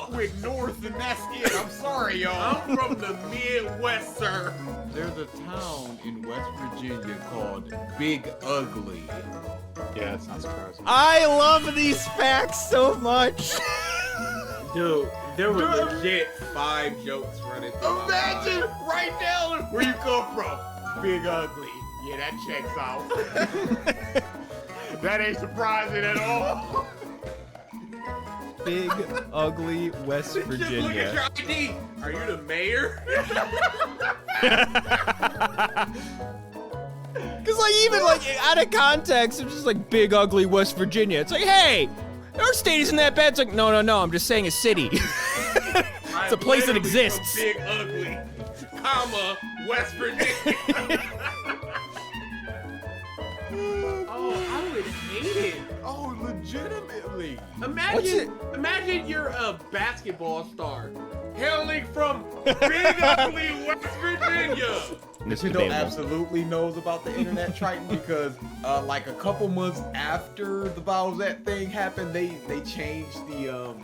fuck with North and that's it. I'm sorry, y'all. I'm from the Midwest, sir. There's a town in West Virginia called Big Ugly. Yeah, that's not surprising. I love these facts so much. Dude, there were legit 5 jokes running through. Imagine right now where you come from. Big Ugly. Yeah, that checks out. That ain't surprising at all. Big Ugly, West Just look at Virginia. your ID. Are you the mayor? Cause like even like out of context, it's just like Big Ugly, West Virginia. It's like, hey, our state isn't that bad. It's like, no, I'm just saying a city. It's a place that exists. Big Ugly, comma, West Virginia. Oh, I would hate it. Oh, legitimately. Imagine you're a basketball star hailing from Big Ugly, West Virginia. Nintendo absolutely knows about the internet, Triton, because like a couple months after the Bowsette thing happened, they changed the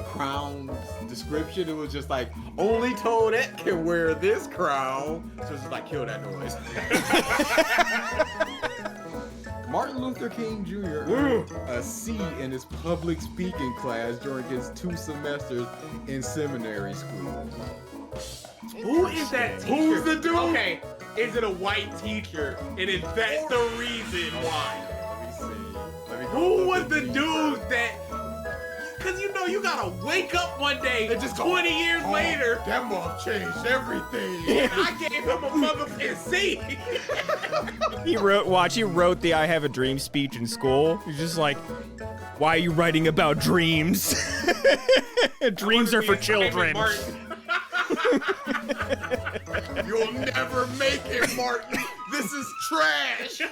crown's description. It was just like, only Toadette can wear this crown. So it's just like, kill that noise. Martin Luther King Jr. earned a C in his public speaking class during his 2 semesters in seminary school. Who is that teacher? Who's the dude? Okay, is it a white teacher? And is that the reason why? Let me see. Who was the dude that... Cause you know you gotta wake up one day and just 20 years later. That mom changed everything. And I gave him a motherfucking C. He wrote the I Have a Dream speech in school. He's just like, why are you writing about dreams? Dreams are for children. You'll never make it, Martin. This is trash.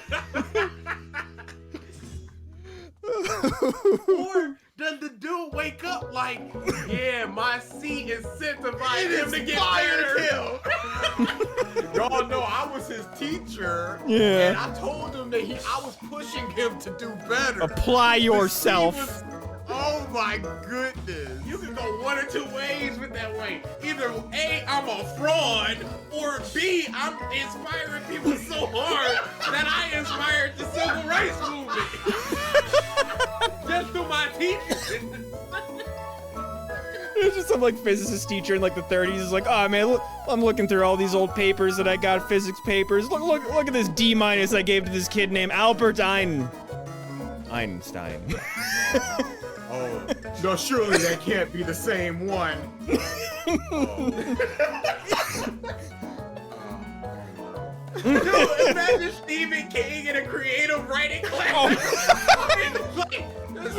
Or does the dude wake up like, yeah, my seat incentivized him to get better? Y'all know I was his teacher. Yeah. And I told him that I was pushing him to do better. Apply yourself. Oh my goodness. You can go one or 2 ways with that way. Either A, I'm a fraud, or B, I'm inspiring people so hard that I inspired the civil rights movement. Just through my teaching. There's just some like physicist teacher in like the 30s is like, oh man, look, I'm looking through all these old papers that I got, physics papers. Look at this D- I gave to this kid named Albert Einstein. Oh, no, surely that can't be the same one. Dude, imagine Stephen King in a creative writing class. Like,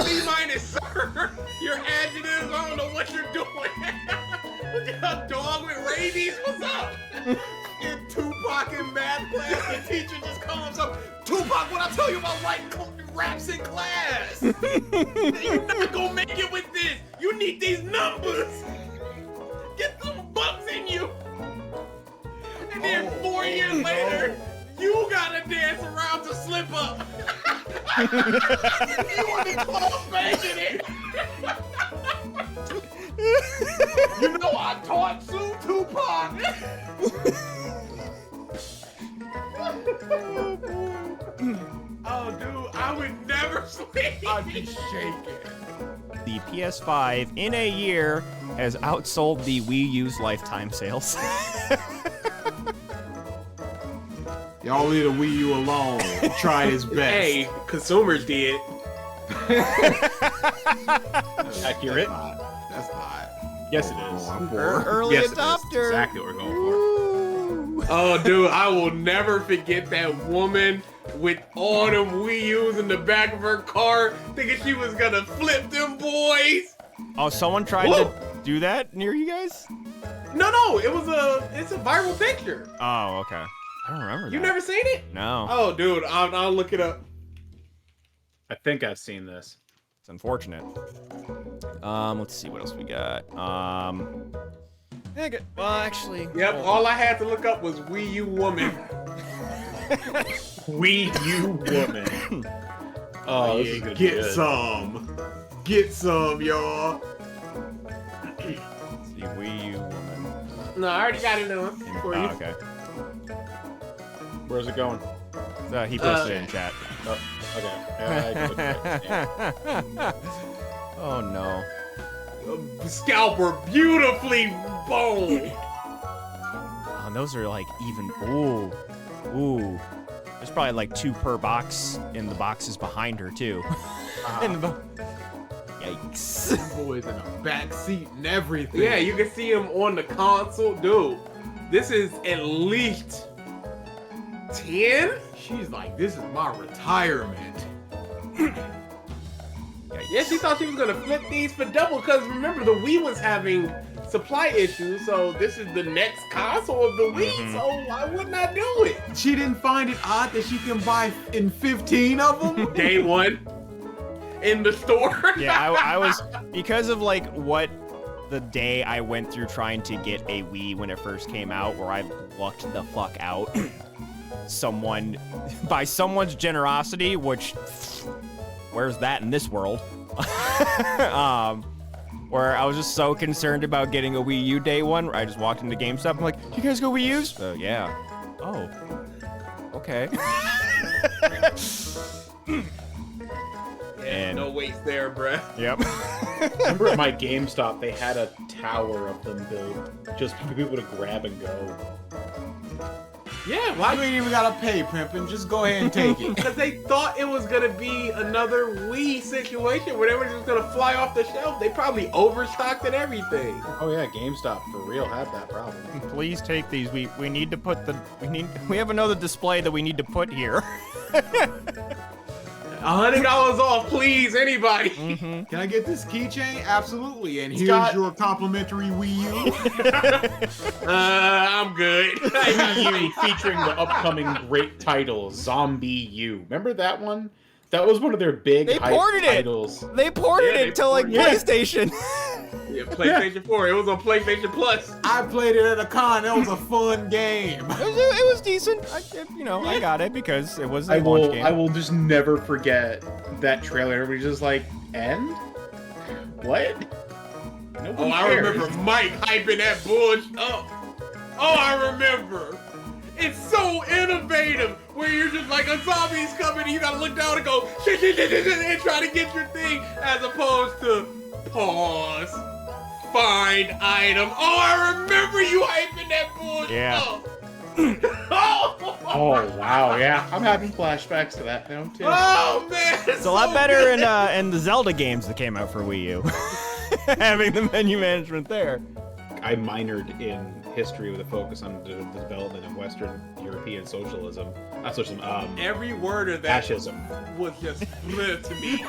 C- sir, your adjectives, I don't know what you're doing. A dog with rabies, what's up? In Tupac in math class, the teacher just comes up, Tupac, what I tell you about writing raps in class? You're not gonna make it with this. You need these numbers. Get some bucks in you. And then 4 years later, you gotta dance around to slip up. You want the club making it. You know I taught Sue Tupac. Oh, dude, I would never sleep. I'd be shaking. The PS5 in a year has outsold the Wii U's lifetime sales. Y'all leave the Wii U alone. Try his best. Hey, consumers did. Accurate. That's not. Yes, it is. Early Yes, adopter. Exactly what we're going for. Oh, dude, I will never forget that woman with all them Wii U's in the back of her car, thinking she was gonna flip them boys. Oh, someone tried to do that near you guys? No, it's a viral picture. Oh, okay. I don't remember that. You never seen it? No. Oh, dude, I'll look it up. I think I've seen this. It's unfortunate. Let's see what else we got. Well, actually. Yep, all I had to look up was Wii U woman. Wii U woman. Oh, this is gonna be Get good. some. Get some, y'all. No, I already got it on for you. Oh, okay. Where's it going? He posted it in chat. Oh, okay. I can look at it. Yeah. Oh no. Scalper beautifully boned. Oh, and those are like even. Ooh. There's probably like 2 per box in the boxes behind her too. Yikes. Boys in a back seat and everything. Yeah, you can see him on the console. Dude, this is at least 10? She's like, this is my retirement. Yeah, she thought she was gonna flip these for double, because remember, the Wii was having supply issues, so this is the next console of the Wii, so why wouldn't I do it? She didn't find it odd that she can buy in 15 of them? Day one in the store. Yeah, I was, because of like what the day I went through trying to get a Wii when it first came out, where I lucked the fuck out. By someone's generosity, which, where's that in this world? Where I was just so concerned about getting a Wii U day one, where I just walked into GameStop. I'm like, "You guys go Wii U's?" Yeah. Oh. Okay. And no waste there, bruh. Yep. Remember at my GameStop, they had a tower of them built just for people to grab and go. Yeah, You why? ain't even gotta pay, Pimpin'. Just go ahead and take it. Because they thought it was gonna be another Wii situation where they were just gonna fly off the shelf. They probably overstocked and everything. Oh yeah, GameStop for real had that problem. Please take these. We need to put we have another display that we need to put here. $100 off, please, anybody. Can I get this keychain? Absolutely. And here's Scott. your complimentary Wii U. I'm good. Wii U featuring the upcoming great title, Zombie U. Remember that one? That was one of their big They hype ported it. titles. They ported Yeah, they it to like ported it. PlayStation. Yeah, PlayStation 4. It was on PlayStation Plus. I played it at a con. That was a fun game. It was decent. I got it because it was a I launch game. will just never forget that trailer. Everybody's just like, end? What? Nobody I cares. remember Mike hyping that bullshit up. Oh, I remember. It's so innovative where you're just like, a zombie's coming and you gotta look down and go shit, and try to get your thing, as opposed to pause, find item. Oh, I remember you hyping that bullshit Yeah. up. Oh, Oh wow, yeah. I'm having flashbacks to that now too. oh man. It's a lot better in the Zelda games that came out for Wii U. Having the menu management there. I minored in history with a focus on the development of Western European socialism. Not socialism, Every word of that fascism. was just clear to me.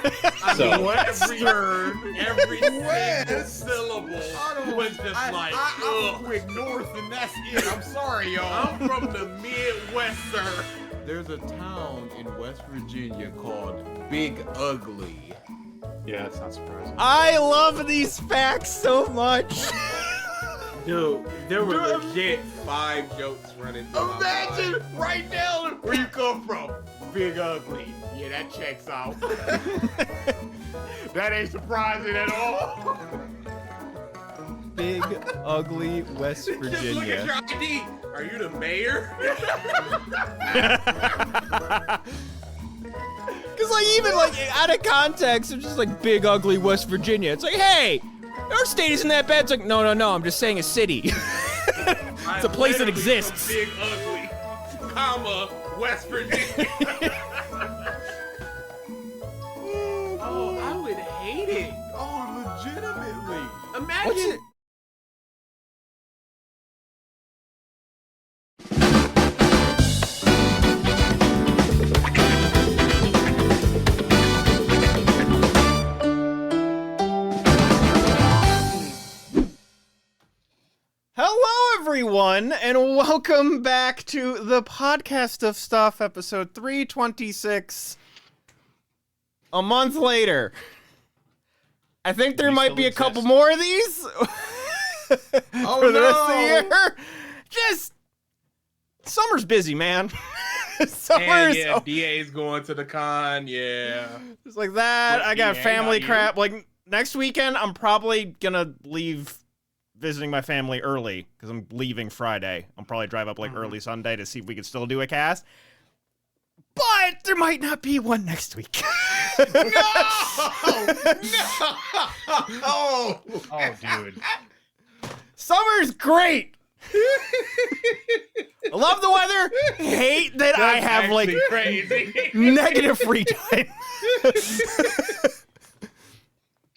I So- mean, every single syllable was just like, I'm ugh. quick north and that's it. I'm sorry, y'all. I'm from the Midwest, sir. There's a town in West Virginia called Big Ugly. Yeah, that's not surprising. I love these facts so much. Dude, there were legit 5 jokes running through my mind. right now where you come from. Big Ugly. Yeah, that checks out. That ain't surprising at all. Big, ugly West Just look at Virginia. your ID. Are you the mayor? Because like even like out of context, it's just like big, ugly West Virginia. It's like, hey, our state isn't that bad. It's like, no. I'm just saying a city. It's a place that exists. Big ugly, comma, West Virginia. Oh, I would hate it. Oh, legitimately. Imagine. What's it? Hello, everyone, and welcome back to the Podcast of Stuff, episode 326. A month later. I think there We might still be a couple exist. more of these for the rest of the year. Just summer's busy, man. And Summer's yeah, DA's going to the con. Yeah. just like that. What, I got DA, family not you? crap. Like next weekend, I'm probably gonna leave visiting my family early because I'm leaving Friday. I'll probably drive up like early Sunday to see if we can still do a cast. But there might not be one next week. No! Oh, dude. Summer's great. I love the weather. Hate that I have like crazy. negative free time.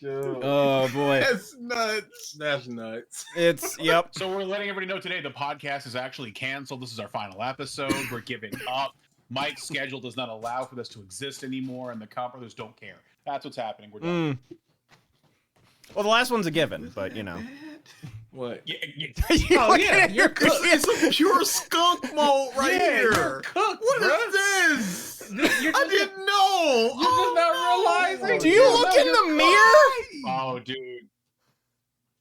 Dude. Oh boy. That's nuts. That's nuts. It's yep. So we're letting everybody know today the podcast is actually canceled. This is our final episode. We're giving up. Mike's schedule does not allow for this to exist anymore, and the Comp Brothers don't care. That's what's happening. We're done. Well, the last one's a given, but you know. What? Oh you're cooked. It's a pure skunk malt right here. You're cooked. What bruh. is this? You're I didn't know. You're just not realizing. Do you look in the mirror? Oh, dude.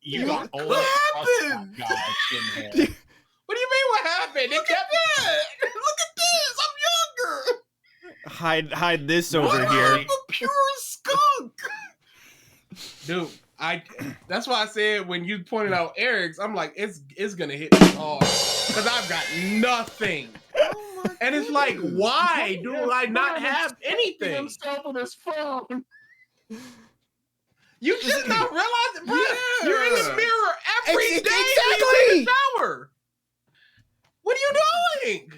You What got old happened? guys in there. What do you mean? What happened? It kept Look at this. I'm younger. Hide this over What? here. I'm a pure skunk. dude. That's why I said when you pointed out Eric's, I'm like, it's gonna hit me hard because I've got nothing. And it's like, why do I not have anything? Himself on his phone. You just not realizing, bro. Yeah. You're in the mirror every day. Exactly. When you take a shower. What are you doing?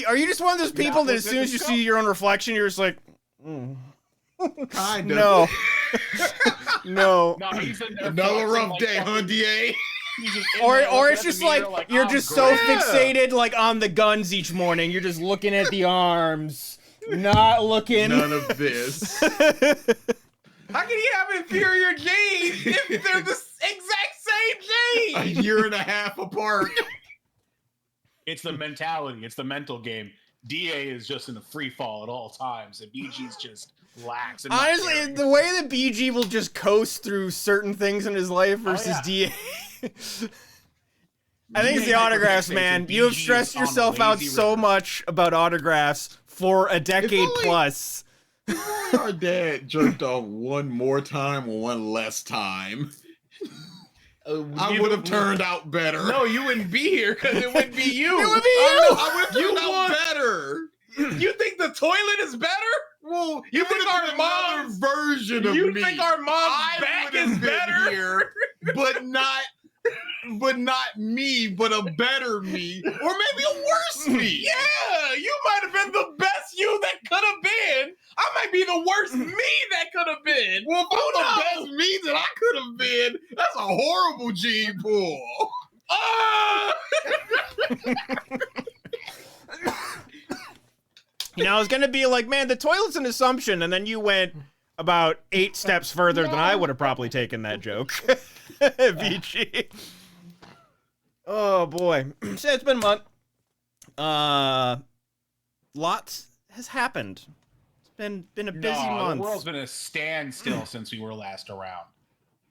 Are you just one of those people that as soon as you see your own reflection, you're just like, Kind of. no, no. No, he's in there Another flexing rough like day, huh, fucking- DA? he's just in Or there looking it's at just the mirror like you're I'm just so great. fixated like on the guns each morning. You're just looking at the arms, not looking. None of this. How can he have inferior genes if they're the exact same A genes? year and a half apart. It's the mentality. It's the mental game. DA is just in a free fall at all times, and BG's just lax. And not Honestly, caring. the way that BG will just coast through certain things in his life versus yeah. DA. I think it's the DA autographs, hyperfixates man. and You have BG stressed is on a yourself out lazy so river. much about autographs for a decade only- plus. Our dad jerked off one more time or one less time. I would have turned out better. No, you wouldn't be here because it wouldn't be you. It would be I would have You turned out want- better. You think the toilet is better? Well, You it think would've our been another mom's- version of You me. think our mom's I back would've is been better? here, but not me, but a better me, or maybe a worse me. Yeah, you might have been the best you that could have been. I might be the worst me that could have been. Well, if I'm Who the knows? best me that I could have been, that's a horrible gene pool. Ah! You know, I was gonna be like, man, the toilet's an assumption, and then you went about 8 steps further than I would have probably taken that joke. VG. Oh boy. So it's been a month. Lots has happened. It's been a busy month. The world's been a standstill since we were last around.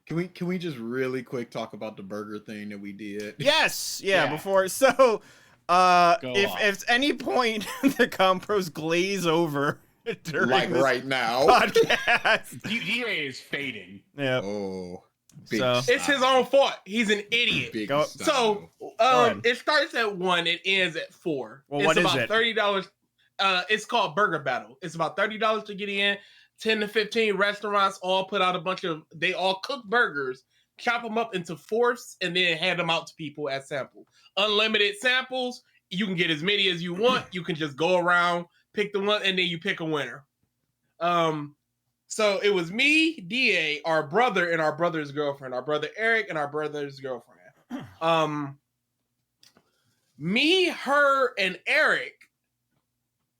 Can we just really quick talk about the burger thing that we did? Yes, Yeah. before so if off. at any point the compros glaze over during Like this right now. podcast. DA is fading. Yeah. Oh, big So- It's his own fault. He's an idiot. Big Go- style. So, ahead. it starts at 1, it ends at 4. Well, it's what is about it? $30. It's called Burger Battle. It's about $30 to get in. 10 to 15 restaurants all put out they all cook burgers, chop them up into fourths, and then hand them out to people as sample. Unlimited samples. You can get as many as you want. You can just go around, pick the one, and then you pick a winner. So it was me, DA, our brother, and our brother's girlfriend. Our brother Eric and our brother's girlfriend. Me, her, and Eric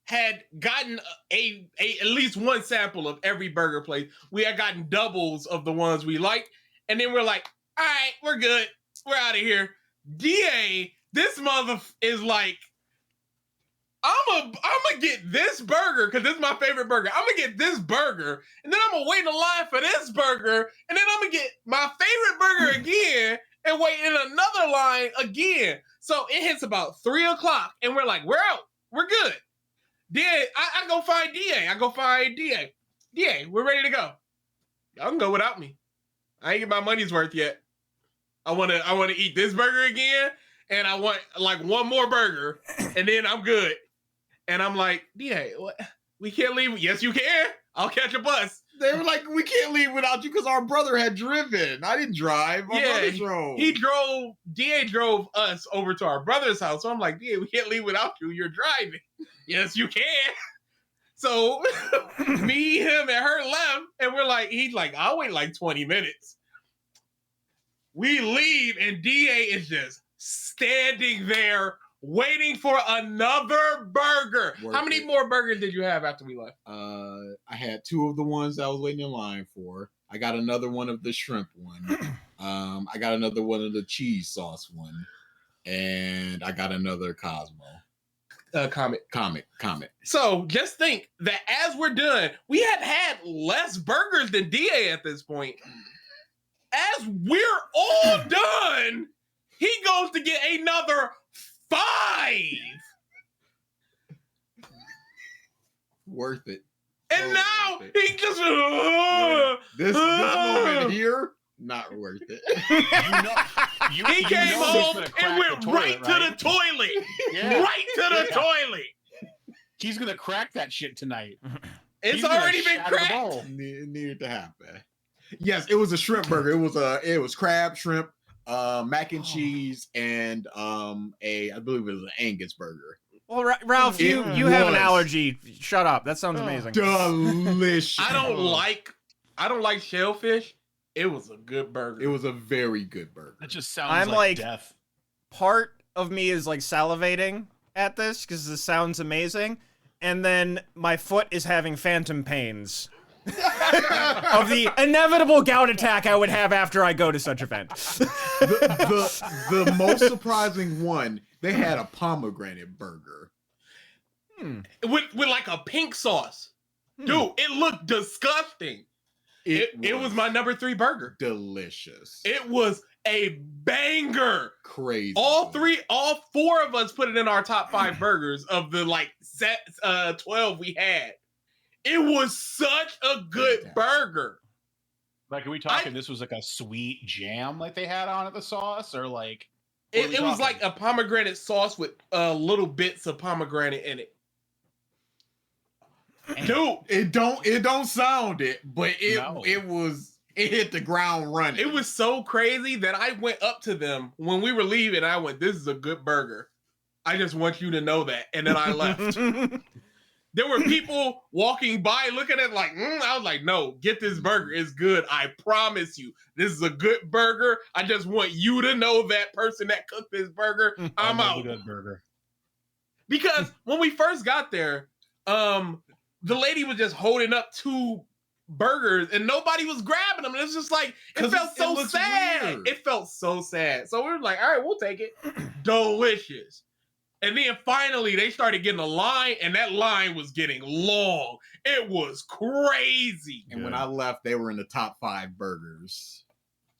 had gotten at least one sample of every burger place. We had gotten doubles of the ones we liked, and then we're like, all right, we're good. We're out of here. DA, this mother is like, I'm gonna get this burger because this is my favorite burger. I'm gonna get this burger, and then I'm gonna wait in the line for this burger, and then I'm gonna get my favorite burger again and wait in another line again. So it hits about 3 o'clock, and we're like, we're out. We're good. DA, I go find DA. I go find DA. DA, we're ready to go. Y'all can go without me. I ain't get my money's worth yet. I want to eat this burger again, and I want like one more burger, and then I'm good. And I'm like, DA, what? We can't leave. Yes, you can. I'll catch a bus. They were like, we can't leave without you because our brother had driven. I didn't drive. My brother drove. DA drove us over to our brother's house. So I'm like, DA, we can't leave without you. You're driving. Yes, you can. So me, him, and her left, and we're like, he's like, I'll wait like 20 minutes. We leave, and DA is just standing there waiting for another burger. How many more burgers did you have after we left? I had 2 of the ones I was waiting in line for. I got another one of the shrimp one. I got another one of the cheese sauce one. And I got another Cosmo. Comet. So just think that as we're done, we had less burgers than DA at this point. As we're all done, he goes to get another 5. Worth it. And So now worth it. he just This moment here, not worth it. he came home and went right to the toilet. Yeah. Right to the toilet. He's gonna crack that shit tonight. It's He's gonna already been shatter the cracked. bowl. It needed to happen. Yes, it was a shrimp burger. It was crab, shrimp, mac and cheese, and I believe it was an Angus burger. Well, Ralph, you have an allergy. Shut up. That sounds amazing. Delicious. I don't like shellfish. It was a good burger. It was a very good burger. That just sounds I'm like like- death. Part of me is like salivating at this because this sounds amazing, and then my foot is having phantom pains of the inevitable gout attack I would have after I go to such event. The most surprising one, they had a pomegranate burger. with like a pink sauce. Dude, it looked disgusting. It was my number 3 burger. Delicious. It was a banger. Crazy. All 4 of us put it in our top 5 burgers of the like 12 we had. It was such a good burger. Like, are we talking this was like a sweet jam like they had on it, the sauce, or like It was like a pomegranate sauce with little bits of pomegranate in it. Dude, it don't sound it, but it hit the ground running. it was so crazy that I went up to them when we were leaving. I went, "This is a good burger. I just want you to know that." And then I left. There were people walking by looking at it like, I was like, "No, get this burger. It's good. I promise you. This is a good burger. I just want you to know that person that cooked this burger. I'm a out." good burger. Because when we first got there, the lady was just holding up 2 burgers and nobody was grabbing them. And it's just like, it felt so looks sad. weird. It felt so sad. So we were like, all right, we'll take it. Delicious. And then finally they started getting a line, and that line was getting long. It was crazy. And when I left, they were in the top 5 burgers.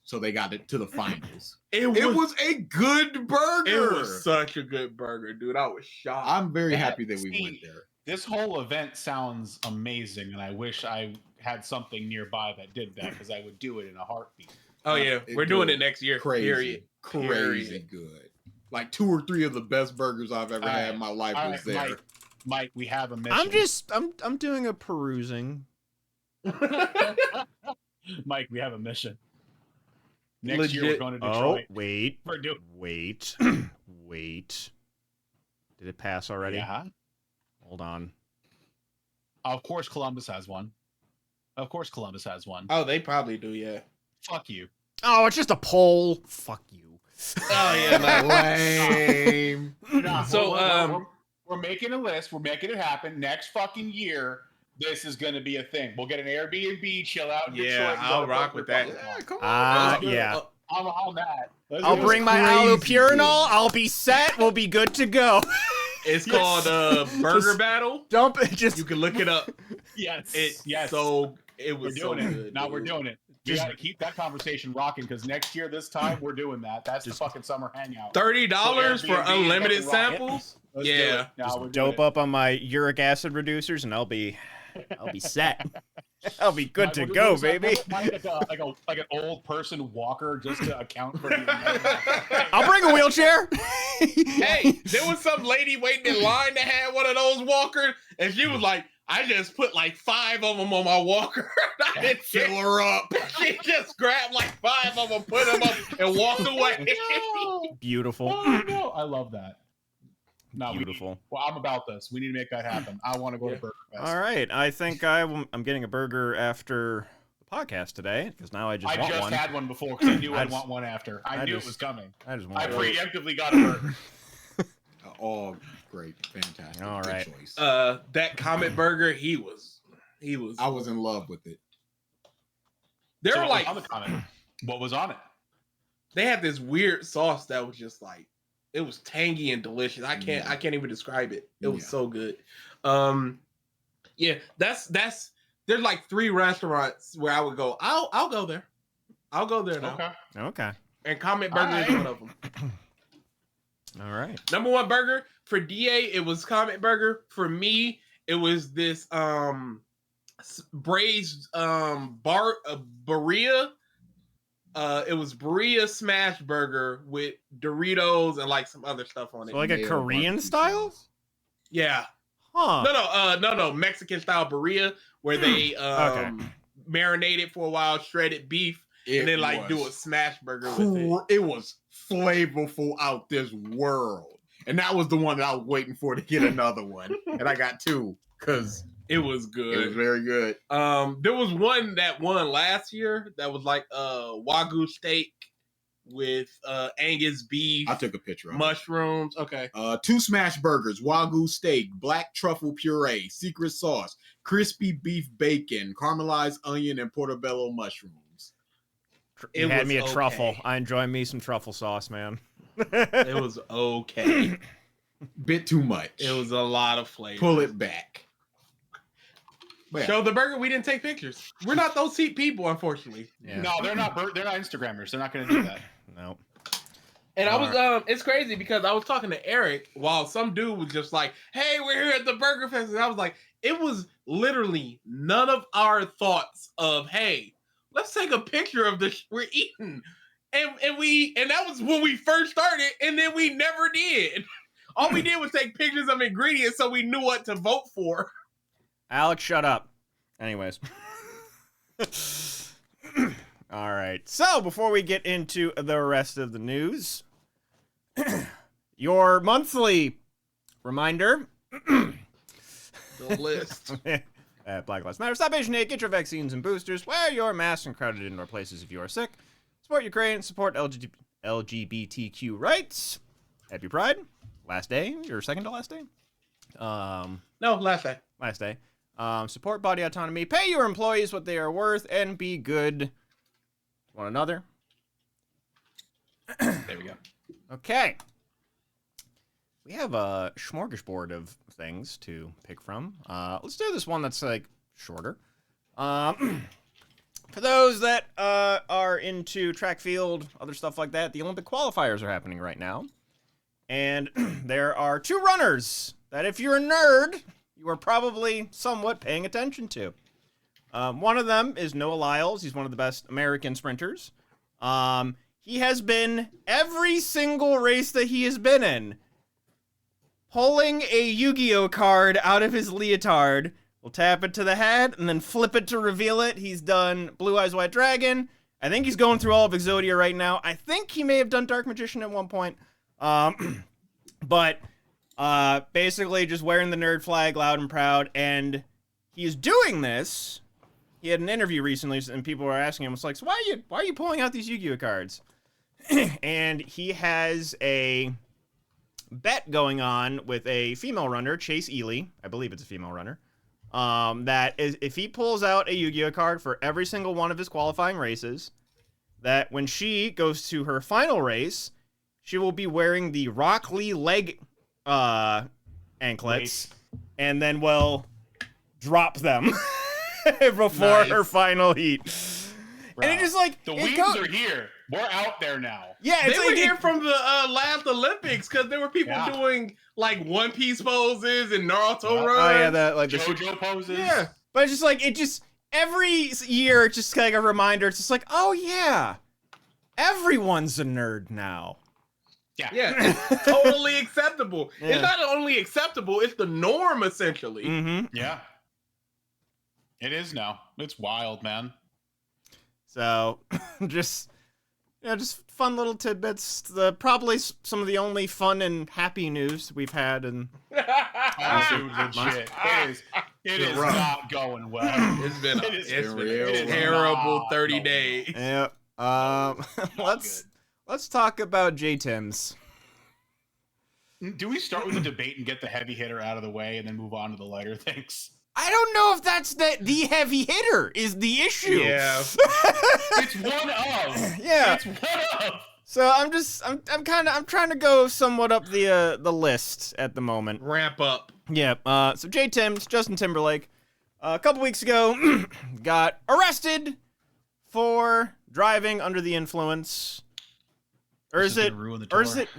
So they got it to the finals. It It was was a good burger. it was such a good burger, dude. I was shocked. I'm very Yeah, happy that we see, went there. This whole event sounds amazing, and I wish I had something nearby that did that, because I would do it in a heartbeat. Oh yeah, we're doing it next year. Crazy. Period. Crazy Period. good. Like 2 or 3 of the best burgers I've ever had in my life All was right, there. Mike, we have a mission. I'm doing a perusing. Mike, we have a mission. Next year we're Legit. going to Oh, Detroit. wait. We're doing. Wait. Wait. Did it pass already? Yeah. Hold on. Of course, Columbus has one. Of course, Columbus has one. Oh, they probably do, yeah. Fuck you. Oh, it's just a poll. Fuck you. Oh yeah, no. Lame. Nah, So, we're making a list. We're making it happen. Next fucking year, this is going to be a thing. We'll get an Airbnb, chill out in Yeah, Detroit. and I'll go to rock with that. Yeah, come on. Ah, Let's do it. yeah. I'm on that. Let's I'll do it. bring my crazy allopurinol. good. I'll be set. We'll be good to go. It's called Burger Just- Battle. Dump it. Just You can look it up. Yes. It yes. it we're was so doing it. good. Now dude. we're doing it. We Just- got to keep that conversation rocking, because next year, this time, we're doing that. That's the fucking summer hangout. $30 for Airbnb, unlimited fucking rock it. samples. Let's do Yeah. it. Now just we're doing dope it. up on my uric acid reducers, and I'll be set. I'll be good Like, to what- go, what's that? baby. Like an old person walker just to account for the. I'll bring a wheelchair. Hey, there was some lady waiting in line that had one of those walkers, and she was like, I just put like 5 of them on my walker. I didn't Fill her up. She just grabbed like 5 of them, put them up, and walked away. Beautiful. Oh no, I love that. No, Beautiful. Well, I'm about this. We need to make that happen. I want to go to Burger Fest. All right. I think I'm getting a burger after the podcast today because now I just I want just one. had one before because I knew I I'd just- want one after. I I knew just- it was coming. I just I want one. preemptively got a burger. All great, fantastic. All Good right. choice. That Comet Burger, he was. I was in love with it. They So were what was like, on the comment. What was on it? they had this weird sauce that was just like, it was tangy and delicious. I can't even describe it. It was Yeah. so good. Yeah, that's there's like 3 restaurants where I would go. I'll go there. I'll go there now. Okay. Okay. And Comet Burger is Alright. one of them. All right. Number 1 burger for DA, it was Comet Burger. For me, it was this braised Berea. It was Berea smash burger with Doritos and like some other stuff on it. So like a Mayo Korean barbecue style? sauce. Yeah. Huh. No, Mexican style Berea where they marinate it for a while, shredded beef, and then like do a smash burger with it. It was flavorful out this world. And that was the one that I was waiting for to get another one. And I got 2 because It was it good. was very good. There was one that won last year that was like Wagyu steak with Angus beef, I took a picture of it. mushrooms. Okay. 2 smash burgers, Wagyu steak, black truffle puree, secret sauce, crispy beef bacon, caramelized onion, and portobello mushrooms. You It had was me a truffle. okay. I enjoy me some truffle sauce, man. It was okay. Bit too much. It was a lot of flavor. Pull it back. But yeah, Show the burger. We didn't take pictures. We're not those people, unfortunately. Yeah. No, they're not. They're not Instagrammers. They're not going to do that. No. And I was it's crazy because I was talking to Eric while some dude was just like, "Hey, we're here at the Burger Fest," and I was like, it was literally none of our thoughts of, "Hey, let's take a picture of this we're eating," and that was when we first started, and then we never did. All we did was take pictures of ingredients so we knew what to vote for. Alex, shut up. Anyways. All right. So before we get into the rest of the news, your monthly reminder. The list. At Black Lives Matter. Stop Asian hate. Get your vaccines and boosters. Wear your masks in crowded indoor places if you are sick. Support Ukraine. Support LGBTQ rights. Happy Pride. Last day. Your second to last day. No, last day. Last day. Support body autonomy. Pay your employees what they are worth, and be good to one another. There we go. Okay. We have a smorgasbord of things to pick from. Let's do this one that's like shorter. For those that are into track field, other stuff like that, the Olympic qualifiers are happening right now. And there are 2 runners that if you're a nerd, you are probably somewhat paying attention to. One of them is Noah Lyles. He's one of the best American sprinters. He has been every single race that he has been in, pulling a Yu-Gi-Oh card out of his leotard. We'll tap it to the head and then flip it to reveal it. He's done Blue Eyes White Dragon. I think he's going through all of Exodia right now. I think he may have done Dark Magician at one point. But basically just wearing the nerd flag loud and proud. And he's doing this. He had an interview recently and people were asking him, it's like, so why are you pulling out these Yu-Gi-Oh cards? And he has a bet going on with a female runner, Chase Ely. I believe it's a female runner. That is, if he pulls out a Yu-Gi-Oh card for every single one of his qualifying races, that when she goes to her final race, she will be wearing the Rock Lee leg anklets, and then will drop them before her final heat. Bro, And it just like the it weebs goes- are here. We're out there now. Yeah, it's They like were here from the last Olympics because there were people Yeah. doing like One Piece poses and Naruto Yeah. runs. Oh yeah, that like the JoJo poses. Yeah. But it's just like it just every year, it's just like a reminder. It's just like, oh yeah, everyone's a nerd now. Yeah, totally acceptable. Yeah. It's not only acceptable, it's the norm, essentially. Mm-hmm. Yeah. It is now. It's wild, man. So, just fun little tidbits. Probably some of the only fun and happy news we've had, and Dude, legit. It is rough. not going well. It's been It is- it's been been real a rough. terrible Not 30 going days. yeah. Let's good. talk about J-Tims. Do we start with the debate and get the heavy hitter out of the way and then move on to the lighter things? I don't know if that's the heavy hitter is the issue. Yeah. It's one of. Yeah. It's one of. So I'm trying to go somewhat up the list at the moment. Ramp up. Yeah. So J-Tims, Justin Timberlake, a couple weeks ago, got arrested for driving under the influence. Or This is is it? gonna ruin the Or is tour. it?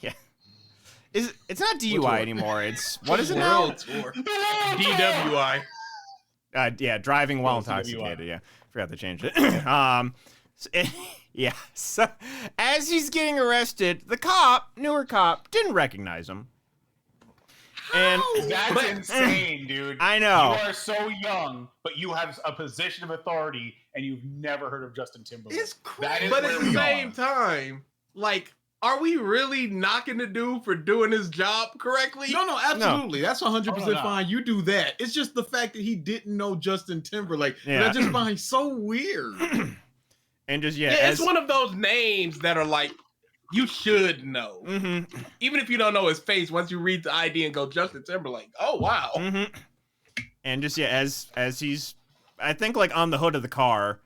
Yeah. It's not DUI anymore. It's what is it now? World tour. DWI. Yeah, driving while Oh, it's DWI. intoxicated. Yeah, forgot to change it. Yeah. So as he's getting arrested, the newer cop, didn't recognize him. And That's insane, dude. I know. You are so young, but you have a position of authority, and you've never heard of Justin Timberlake. It's That is But where at the we same are. time, like, are we really knocking the dude for doing his job correctly? No, absolutely. That's 100% Oh, no. fine. You do that. It's just the fact that he didn't know Justin Timberlake that Yeah. I just find so weird. and just Yeah, as, it's one of those names that are like, you should know. Mhm. Even if you don't know his face, once you read the ID and go Justin Timberlake, oh wow. Mhm. And just as he's, I think like on the hood of the car,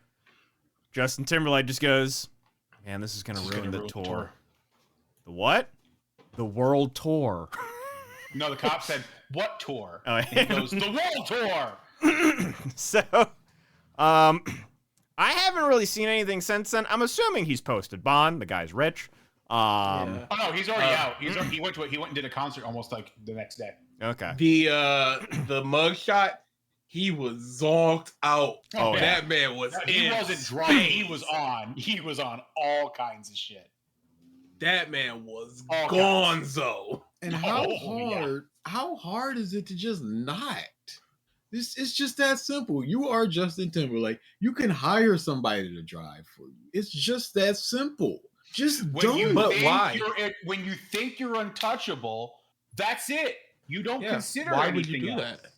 Justin Timberlake just goes, "Man, this is gonna This is ruin gonna the ruin the tour." tour. The what? The world tour. No, the cop said, "What tour?" Oh, And he goes, "The world tour." So, I haven't really seen anything since then. I'm assuming he's posted bond. The guy's rich. Yeah. Oh no, he's already out. He went and did a concert almost like the next day. Okay. The mugshot, he was zonked out. Oh, yeah. That man was He in wasn't drunk. space. He was on all kinds of shit. That man was All gonzo. And Oh, how hard is it to just not? It's just that simple. You are Justin Timberlake. You can hire somebody to drive for you. It's just that simple. Just When you don't. But think why? when you think you're untouchable, that's it. You don't Yeah. consider Why would you anything do else. that?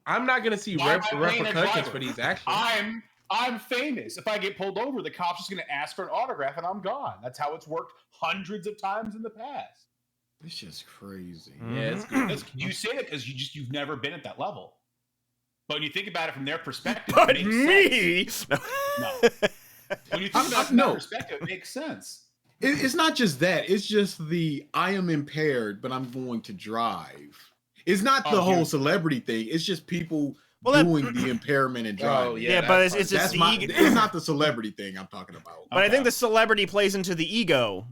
I'm not gonna see Why am I playing a repercussions driver? for these actions. I'm famous. If I get pulled over, the cop's just gonna ask for an autograph and I'm gone. That's how it's worked hundreds of times in the past. It's just crazy. Yeah, it's You say that because you've never been at that level. But when you think about it from their perspective, But it makes me. sense. No. When you think about it from no. that perspective, it makes sense. It's not just that. It's just I am impaired, but I'm going to drive. It's not the Oh, whole dude. celebrity thing. It's just people Well, that- doing the impairment and driving. Oh, Yeah, that but it's part. just That's the my. ego. It's not the celebrity thing I'm talking about. But I think Okay. the celebrity plays into the ego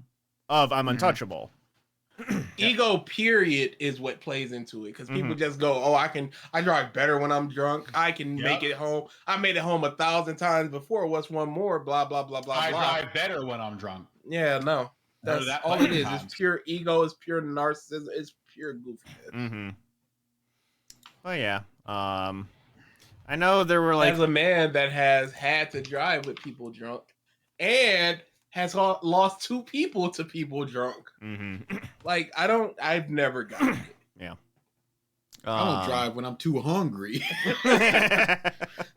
of I'm untouchable. ego period is what plays into it because people Mhm. just go, oh, I drive better when I'm drunk. I can make it home. I made it home 1,000 times before. What's one more? Blah blah blah blah I blah. drive better when I'm drunk. Yeah, no, Heard that's that all it plenty is. of times. It's pure ego. It's pure narcissism. It's pure goofiness. Mm-hmm. Well, yeah. I know there were like As a man that has had to drive with people drunk and has lost 2 people to people drunk, Mm-hmm. like I've never gotten it. I don't drive when I'm too hungry.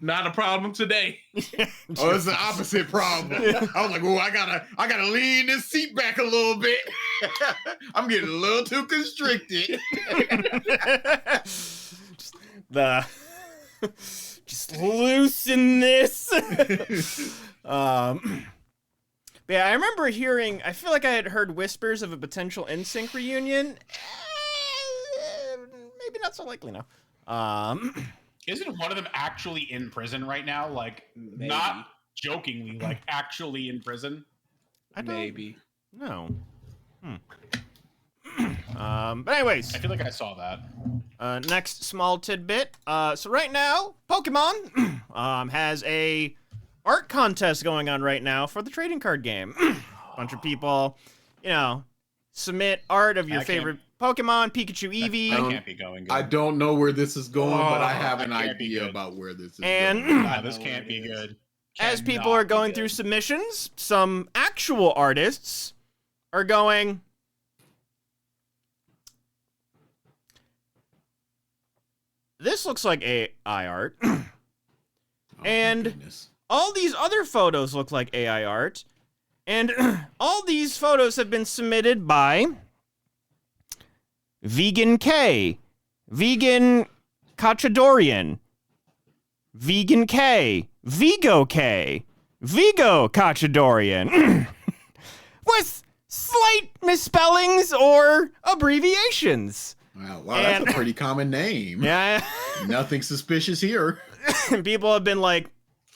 Not a problem today. Oh, it's the opposite problem. I was like, oh, I gotta lean this seat back a little bit. I'm getting a little too constricted. Just loosen this. But yeah, I remember hearing. I feel like I had heard whispers of a potential NSYNC reunion. Maybe not so likely now. Isn't one of them actually in prison right now? Like, Maybe. not jokingly, like actually in prison? I don't Maybe. know. But anyways, I feel like I saw that. next small tidbit. So right now, Pokemon has a art contest going on right now for the trading card game. Bunch of people, submit art of your I can't- favorite Pokemon, Pikachu, Eevee, That can't be going good. I don't know where this is going, but I have that an can't be idea good. about where this is And- going. Nah, this can't be good. as people Cannot are be going good. through submissions, some actual artists are going, this looks like AI art. Oh, my And- goodness. All these other photos look like AI art. And all these photos have been submitted by Vegan K, Vegan Cachadorian, Vegan K, Vigo K, Vigo Cachadorian, with slight misspellings or abbreviations. Wow, that's and- a pretty common name. Yeah. Nothing suspicious here. And people have been like,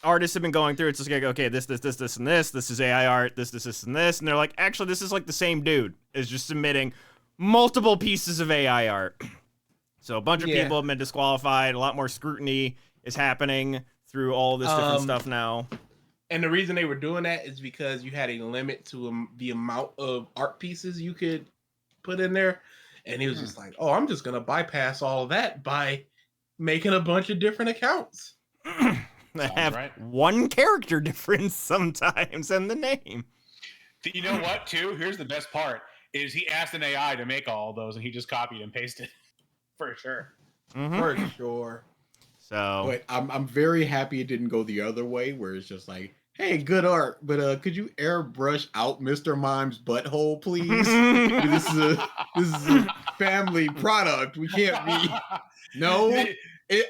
artists have been going through, it's just like, okay, this, and this is AI art, this, and this, and they're like, actually, this is like the same dude is just submitting multiple pieces of AI art. So a bunch of people have been disqualified, a lot more scrutiny is happening through all this different stuff now. And the reason they were doing that is because you had a limit to the amount of art pieces you could put in there. And he was just like, oh, I'm just going to bypass all of that by making a bunch of different accounts. They Sounds have right. one character difference sometimes in the name. You know what? Too. Here's the best part: is he asked an AI to make all those, and he just copied and pasted for sure. Mhm. For sure. So But I'm very happy it didn't go the other way, where it's just like, hey, good art, but could you airbrush out Mr. Mime's butthole, please? this is a family product. We can't be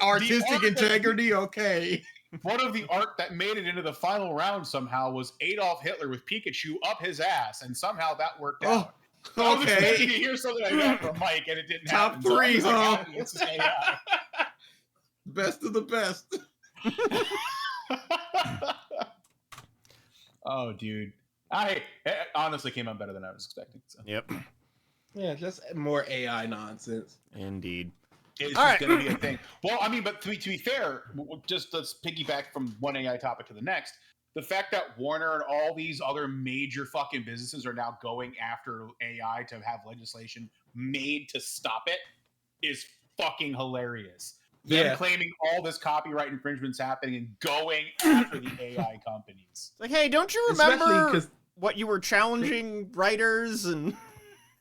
artistic art that- integrity. Okay. One of the art that made it into the final round somehow was Adolf Hitler with Pikachu up his ass, and somehow that worked out. I was expecting to Okay. hear something like that from Mike, and it didn't Top happen. So I three, was like, huh? "Oh, this is AI." Best of the best. Oh, dude. It honestly came out better than I was expecting. So. yep, Yeah, just more AI nonsense. indeed. It's All just right. going to be a thing. Well, I mean, but to be fair, just let's piggyback from one AI topic to the next. The fact that Warner and all these other major fucking businesses are now going after AI to have legislation made to stop it is fucking hilarious. Them Yeah. claiming all this copyright infringement's happening and going after the AI companies. It's like, hey, don't you Especially remember 'cause- what you were challenging writers and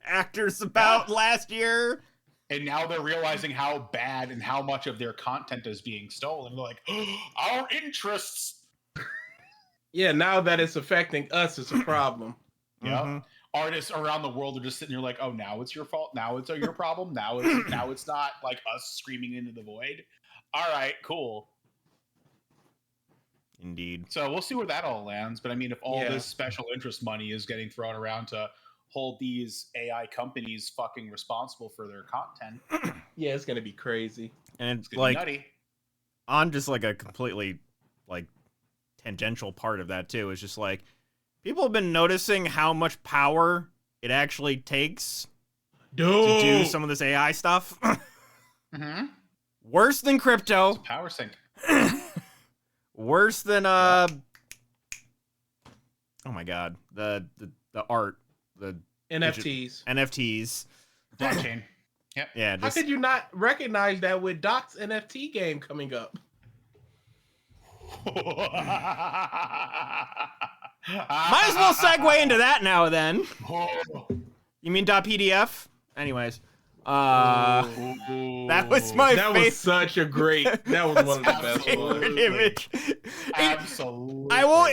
actors about last year? And now they're realizing how bad and how much of their content is being stolen. They're like, our interests. Yeah, now that it's affecting us, it's a problem. Yeah. Mhm. Artists around the world are just sitting here like, oh, now it's your fault. Now it's your problem. Now it's not like us screaming into the void. All right, cool. Indeed. So we'll see where that all lands. But I mean, if all Yeah. this special interest money is getting thrown around to hold these AI companies fucking responsible for their content, Yeah, it's gonna be crazy. And it's gonna like be nutty. on just like a completely like tangential part of that too is just like people have been noticing how much power it actually takes to do some of this AI stuff. Mm-hmm. Worse than crypto. Power sync. Worse than oh my god, the art, the NFTs. NFTs. Blockchain. Yeah, How just could you not recognize that with Doc's NFT game coming up? might as well segue into that now then. You mean .pdf? Anyways, that was my That was such a great. That was one of the best favorite ones. image. Absolutely. I will.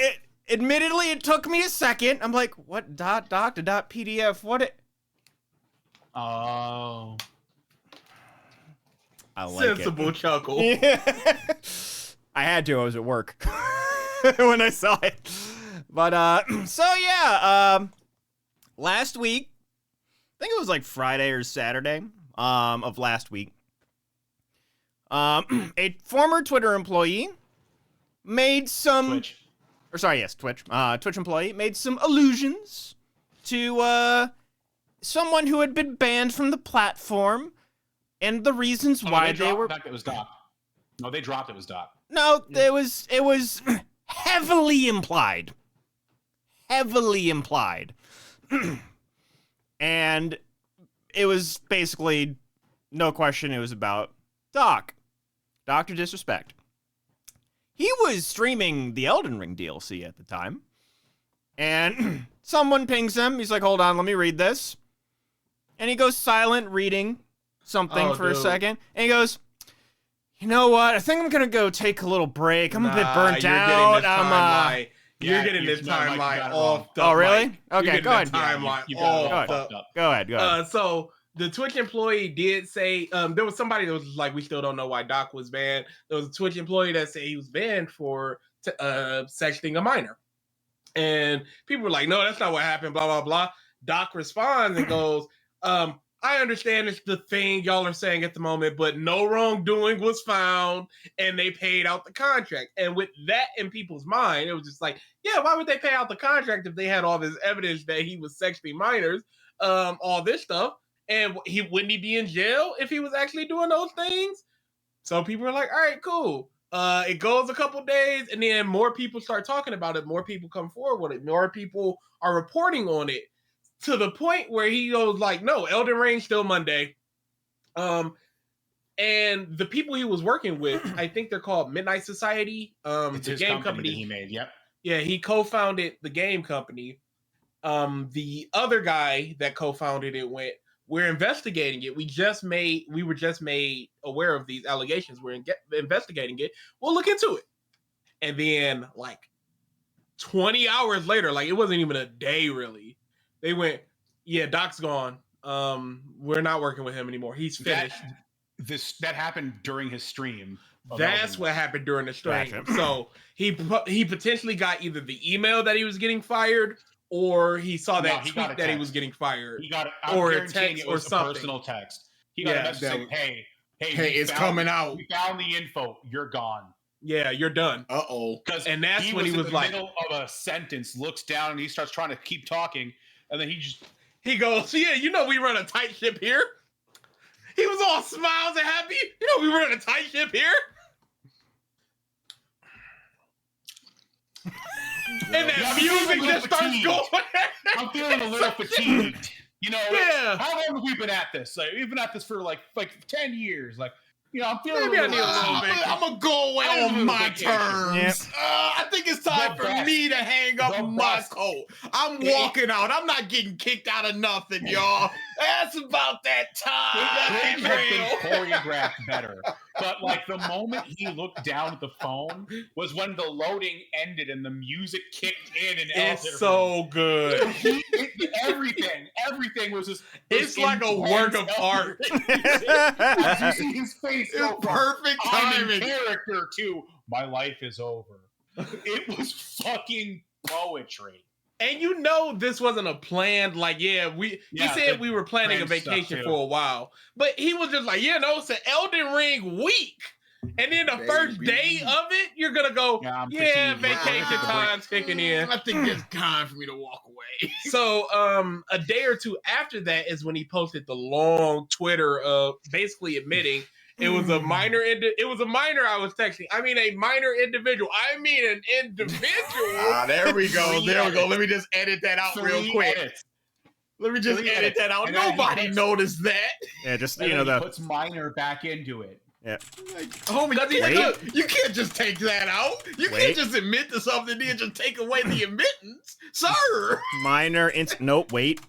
Admittedly, it took me a second. I'm like, what doc to .pdf? What it? Oh. I like it. Sensible chuckle. Yeah. I had to. I was at work when I saw it. But so yeah, last week, I think it was like Friday or Saturday of last week. A former Twitter employee made some Twitch. Twitch employee made some allusions to someone who had been banned from the platform, and the reasons why they were. It was Doc. No, they dropped it was Doc. No, it was heavily implied. Heavily implied. And it was basically, no question, it was about Doc. Dr. Disrespect. He was streaming the Elden Ring DLC at the time. And someone pings him. He's like, hold on, let me read this. And he goes silent reading something for a second. And he goes, you know what? I think I'm going to go take a little break. I'm a bit burnt out. You're getting this timeline off the Oh, really? mic. Okay, go ahead. Go ahead. So the Twitch employee did say there was somebody that was like, we still don't know why Doc was banned. There was a Twitch employee that said he was banned for sexting a minor. And people were like, no, that's not what happened, blah, blah, blah. Doc responds and goes, I understand it's the thing y'all are saying at the moment, but no wrongdoing was found and they paid out the contract. And with that in people's mind, it was just like, yeah, why would they pay out the contract if they had all this evidence that he was sexting minors, all this stuff? And wouldn't he be in jail if he was actually doing those things? So people are like, all right, cool. It goes a couple days and then more people start talking about it. More people come forward with it. More people are reporting on it. To the point where he goes like, no, Elden Ring still Monday. And the people he was working with, I think they're called Midnight Society. It's the his game company he made. Yep. Yeah, he co-founded the game company. The other guy that co-founded it went, we're investigating it. We were just made aware of these allegations. We're investigating it. We'll look into it. And then like 20 hours later, like it wasn't even a day really, they went, yeah, Doc's gone. We're not working with him anymore. He's finished. That happened during his stream. That's what happened during the stream. Gotcha. So he potentially got either the email that he was getting fired, or he saw that tweet that he was getting fired. He got or a text or something. A personal text. He got a message saying, hey, it's coming out. We found the info. You're gone. Yeah, you're done. Uh-oh. And that's when he was in like, the middle of a sentence, looks down, and he starts trying to keep talking. And then he goes, yeah, you know we run a tight ship here. He was all smiles and happy. You know we run a tight ship here. And that music just starts going. I'm feeling a little fatigued. You know, yeah. How long have we been at this? Like, we've been at this for like 10 years. Like, you know, I'm feeling Maybe a little I'm gonna go away on my terms. Yep. I think it's time for me to hang up my coat. I'm walking out. I'm not getting kicked out of nothing, y'all. That's about that time. Could have been choreographed better. But like the moment he looked down at the phone was when the loading ended and the music kicked in and it's so good. Everything was just. It's like a work of art. You see his face. It's perfect timing. I'm in character too. My life is over. It was fucking poetry. And you know this wasn't a planned, like, he said we were planning a vacation for a while. But he was just like, it's an Elden Ring week. And then the first day of it, you're going to go, vacation time's kicking in. I think it's time for me to walk away. So a day or two after that is when he posted the long Twitter of basically admitting it was a minor. It was a minor I was texting. I mean, a minor individual. I mean, an individual. There we go. Let me just edit that out real quick. Let me just edit that out. Nobody noticed that. Yeah, just he puts minor back into it. Yeah. Like, homie, you can't just take that out. You can't just admit to something and just take away the admittance, sir. Minor Nope. Wait.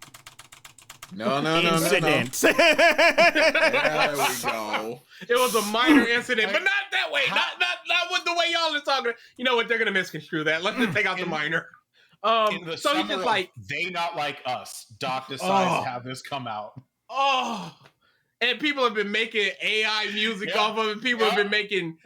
No. Incident. There we go. It was a minor incident, but not that way. Not with the way y'all are talking. You know what? They're gonna misconstrue that. Let's just take out the minor. So he's just like, they not like us. Doc decides to have this come out. And people have been making AI music off of it. People have been making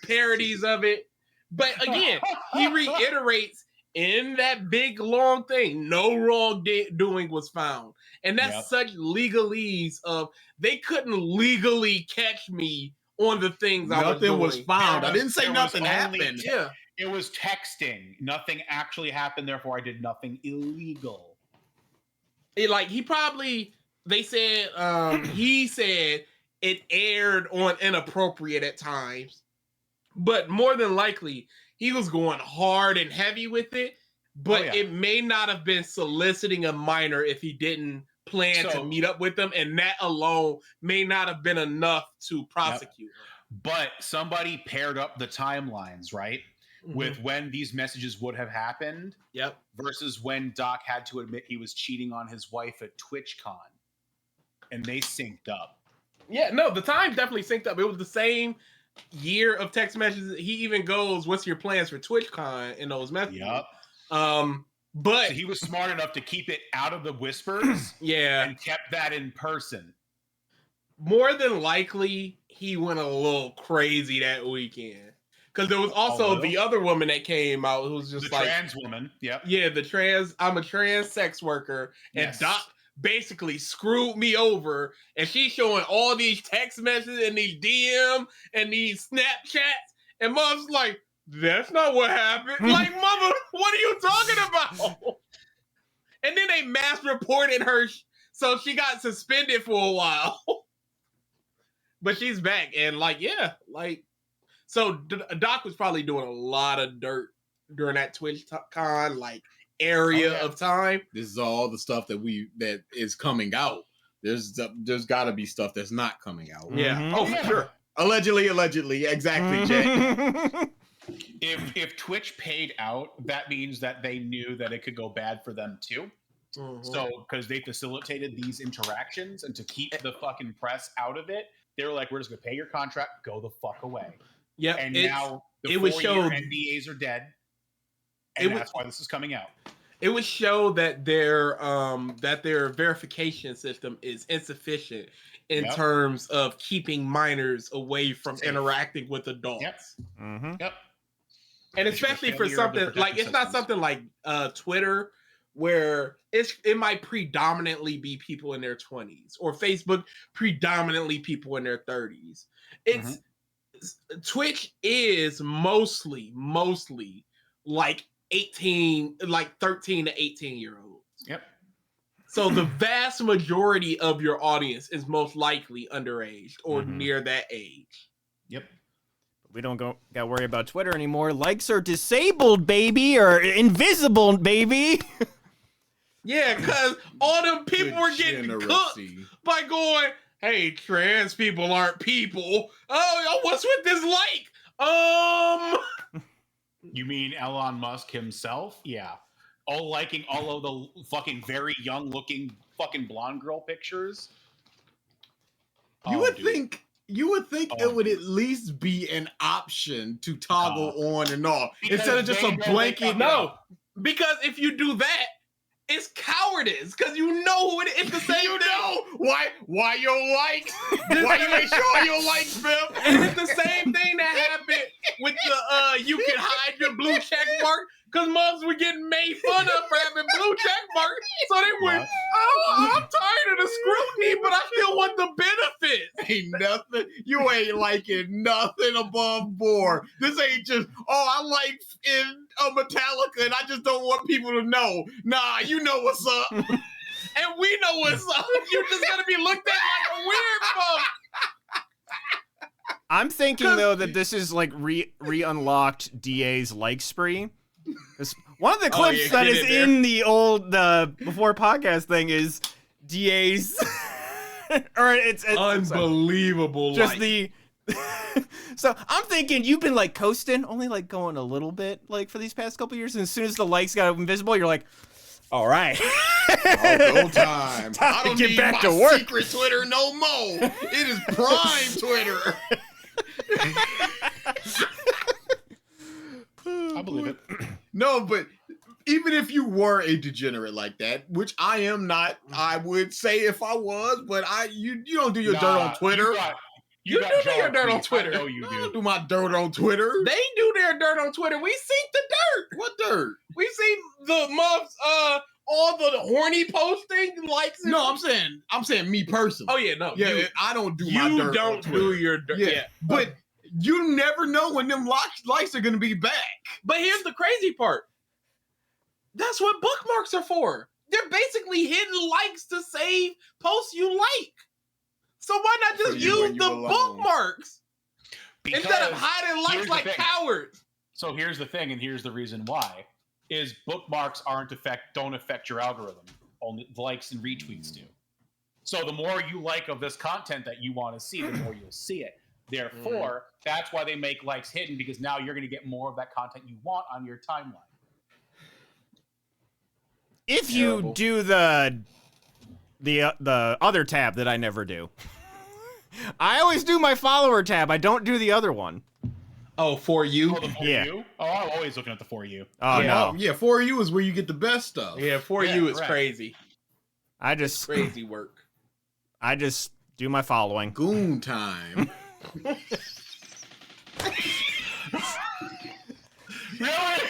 parodies of it. But again, he reiterates in that big long thing, no wrongdoing was found. And that's such legalese of they couldn't legally catch me on the things I was doing. Nothing was found. I didn't say nothing happened. Yeah. It was texting. Nothing actually happened, therefore I did nothing illegal. They said he said it aired on inappropriate at times, but more than likely he was going hard and heavy with it. But it may not have been soliciting a minor if he didn't plan to meet up with them, and that alone may not have been enough to prosecute him. But somebody paired up the timelines, right? With when these messages would have happened. Yep. Versus when Doc had to admit he was cheating on his wife at TwitchCon. And they synced up. Yeah, no, the time definitely synced up. It was the same year of text messages. He even goes, "What's your plans for TwitchCon?" in those messages. Yep. But so he was smart enough to keep it out of the whispers. And kept that in person. More than likely, he went a little crazy that weekend. Because there was also the other woman that came out who was just the trans woman. Yep. Yeah, I'm a trans sex worker. And Doc basically screwed me over. And she's showing all these text messages and these DM and these Snapchats. And Mom's like, that's not what happened. Like, Mama, what are you talking about? And then they mass reported her. So she got suspended for a while. But she's back. And so Doc was probably doing a lot of dirt during that TwitchCon area of time. This is all the stuff that is coming out. There's got to be stuff that's not coming out. Yeah. Oh, for sure. Allegedly. Exactly, Jay. If Twitch paid out, that means that they knew that it could go bad for them too. So because they facilitated these interactions and to keep the fucking press out of it, they were like, "We're just gonna pay your contract, go the fuck away." Yeah, and now the 4-year NDAs are dead, and that's why this is coming out. It would show that their verification system is insufficient in terms of keeping minors away from interacting with adults. Yep. And especially for something like it's not something like Twitter, where it might predominantly be people in their 20s, or Facebook predominantly people in their 30s. It's Twitch is mostly like 13 to 18 year olds. Yep. So the vast majority of your audience is most likely underage or near that age. Yep. We don't got to worry about Twitter anymore. Likes are disabled, baby, or invisible, baby. Yeah, because all them people were getting cooked by going, "Hey, trans people aren't people. Oh, what's with this You mean Elon Musk himself? Yeah. Liking all of the fucking very young looking fucking blonde girl pictures. You would think it would at least be an option to toggle on and off instead of just a blanket. No, because if you do that, it's cowardice. Because you know who it is. It's the same. You know why your likes? Why you ain't showing your likes, Bill? And it's the same thing that happened with the you can hide your blue check mark. Because moms were getting made fun of for having blue check marks. So they went, I'm tired of the scrutiny, but I still want the benefits. Ain't nothing. You ain't liking nothing above board. This ain't just, I like in Metallica and I just don't want people to know. Nah, you know what's up. And we know what's up. You're just going to be looked at like a weird fuck. I'm thinking, though, that this is like re-unlocked DA's like spree. One of the clips that is in the old before podcast thing is DA's, or it's unbelievable. Just the. So I'm thinking you've been like coasting, only like going a little bit like for these past couple years, and as soon as the likes got invisible, you're like, all right, no time. I don't get need back my to work. Secret Twitter no more. It is prime Twitter. I believe it. No, but even if you were a degenerate like that, which I am not, I would say if I was, but you don't do your dirt on Twitter. You do your dirt on Twitter. I know you do. I don't do my dirt on Twitter. They do their dirt on Twitter. We seen the dirt. What dirt? We seen the mobs, all the horny posting likes. No, I'm saying me personally. Oh yeah, no. Yeah, I don't do my dirt. You don't do your dirt. Yeah, but you never know when them likes are gonna be back. But here's the crazy part. That's what bookmarks are for. they're basically hidden likes to save posts you like. So why not just For you use and the you alone. bookmarks instead of Because hiding here's likes the like thing. cowards? So here's the thing, and here's the reason why: is bookmarks don't affect your algorithm. Only the likes and retweets do. So the more you like of this content that you want to see, the more you'll see it. Therefore, that's why they make likes hidden, because now you're going to get more of that content you want on your timeline. If Terrible. you do the other tab that I never do, I always do my follower tab. I don't do the other one. Oh, for you? Oh, the For Yeah. You? Oh, I'm always looking at the For You. Oh Yeah. no, Yeah, for you is where you get the best stuff. Yeah, for Yeah, you is correct. crazy. I just Crazy work. do my following. Goon time. Really?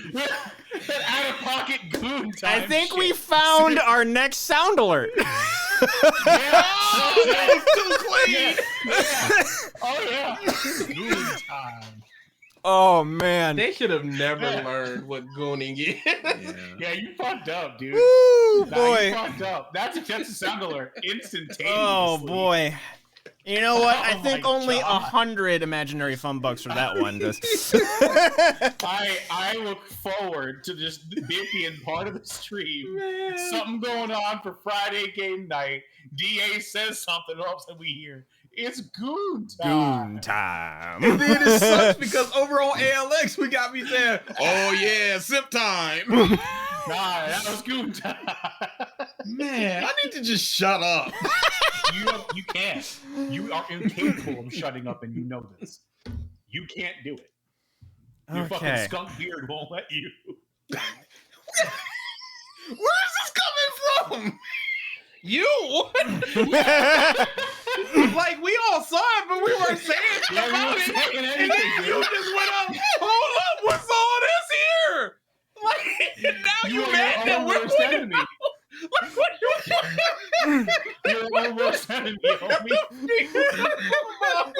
That out-of-pocket goon time I think we shit. found our next sound alert. Oh, that was too clean. Yeah. Oh, yeah. Goon time. Oh man. They should have never Yeah. learned what gooning is. Yeah. Yeah, you fucked up, dude. Woo, Nah, boy. you fucked up. That's a sound alert instantaneously. Oh boy. You know what? I Oh think my only God. 100 imaginary fun bucks for that one. Just I look forward to just it being part of the stream. Something going on for Friday game night. DA says something, all of a sudden we hear it's goon time. goon time. And then it sucks because over on ALX we got me saying, "Oh yeah, sip time." Nah, that was goon time. Man, I need to just shut up. You can't. You are incapable of shutting up, and you know this. You can't do it. Your fucking Okay. skunk beard won't let you. Where is this coming from? You? Like, we all saw it, but we weren't saying shit Yeah, we about weren't it. saying And anything, then you dude. just went up, hold up, what's all this here? Like, now you are mad your that own we're worst putting enemy. like, what you You're your own worst enemy, homie.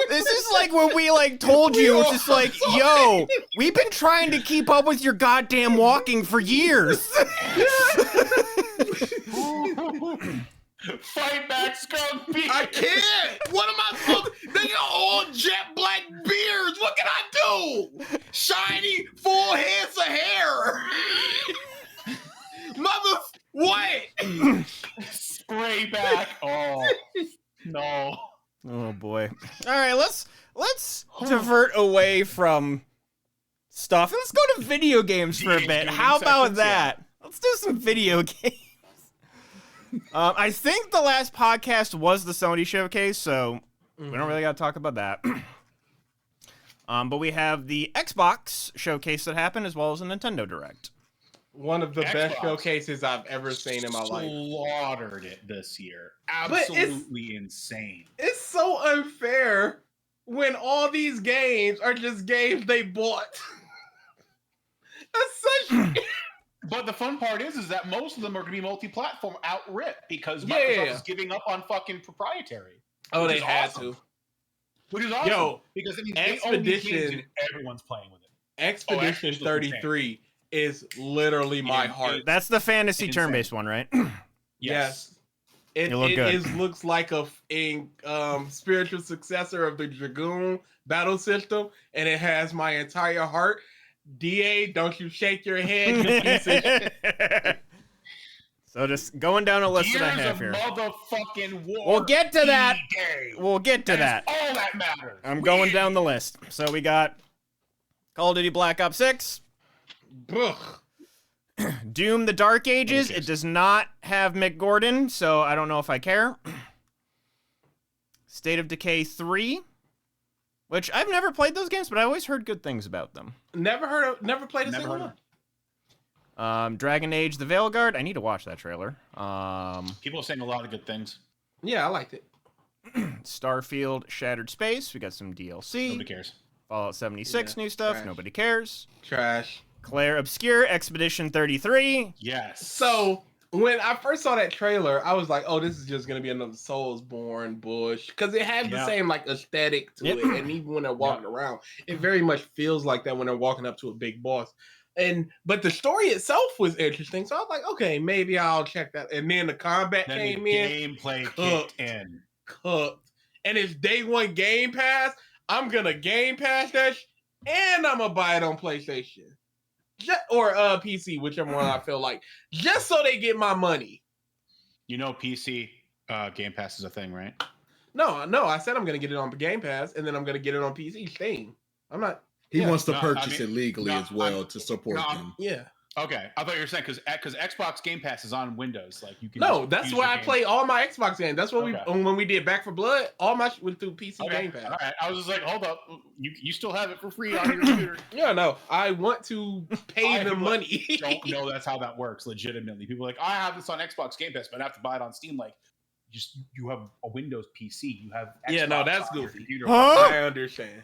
This is like when we like told you, it's just like, yo, we've been trying to keep up with your goddamn walking for years. Fight back, skunk beard. I can't. What am I supposed to? They got all jet black beards. What can I do? Shiny, full heads of hair. Mother, what? Spray back. Oh no. Oh boy. All right, let's divert away from stuff and let's go to video games for a bit. Gaming How about sessions, that? Let's do some video games. I think the last podcast was the Sony showcase, so we don't really got to talk about that. But we have the Xbox showcase that happened, as well as a Nintendo Direct. One of the best Xbox. showcases I've ever seen in my life. Slaughtered it this year. But it's- Absolutely insane. It's so unfair when all these games are just games they bought. That's such. But the fun part is that most of them are going to be multi-platform outrip because Yeah, Microsoft yeah, yeah. is giving up on fucking proprietary. Oh, Which they is had awesome. to. Which is awesome. Yo, because it means they own these games Expedition- and everyone's playing with it. Expedition Expedition's 33 is literally my Yeah, heart. That's the fantasy Insane. turn-based one, right? Yes. It It looked good. looks like a spiritual successor of the Dragoon battle system, and it has my entire heart. DA, don't you shake your head, you piece of shit. So just going down a list Years that I have of here. motherfucking war. We'll get to that. E-Day. We'll get to That's that. all that matters. I'm going down the list. So we got Call of Duty Black Ops 6, Ugh. Doom the Dark Ages. cares? It does not have Mick Gordon, so I don't know if I care. State of Decay 3, which I've never played those games, but I always heard good things about them. Never played a Never single heard of one. Dragon Age The Veilguard. I need to watch that trailer. People are saying a lot of good things. Yeah, I liked it. Starfield Shattered Space. We got some DLC. Nobody cares. Fallout 76 Yeah, new stuff. trash. Nobody cares. Trash. Claire Obscure Expedition 33. Yes. So when I first saw that trailer, I was like, "Oh, this is just gonna be another Soulsborne bush," because it has the Yeah. same like aesthetic to Yep. it, and even when they're walking around, it very much feels like that when they're walking up to a big boss. But the story itself was interesting, so I was like, okay, maybe I'll check that. And then the combat Then came the in, gameplay cooked. kicked in. cooked, and it's day one Game Pass. I'm gonna Game Pass that, and I'm gonna buy it on PlayStation, or PC, whichever one I feel like, just so they get my money. You know, PC Game Pass is a thing, right? No, I said I'm gonna get it on Game Pass, and then I'm gonna get it on PC Steam. I'm not. He Yeah. wants to No, I purchase mean- it legally no, as well I'm- to support no, them. Yeah. Okay, I thought you were saying because Xbox Game Pass is on Windows, like you can. No, just that's use where your I games. play all my Xbox games. That's what Okay. when we did Back for Blood. All my shit went through PC Okay, Game Pass. all right. I was just like, hold up, you still have it for free on your computer. Yeah, no, I want to pay I the would- money. Don't know that's how that works. Legitimately, people are like, I have this on Xbox Game Pass, but I have to buy it on Steam. Like, you have a Windows PC. You have Xbox Yeah, no, that's on your goofy. computer. Huh? I understand.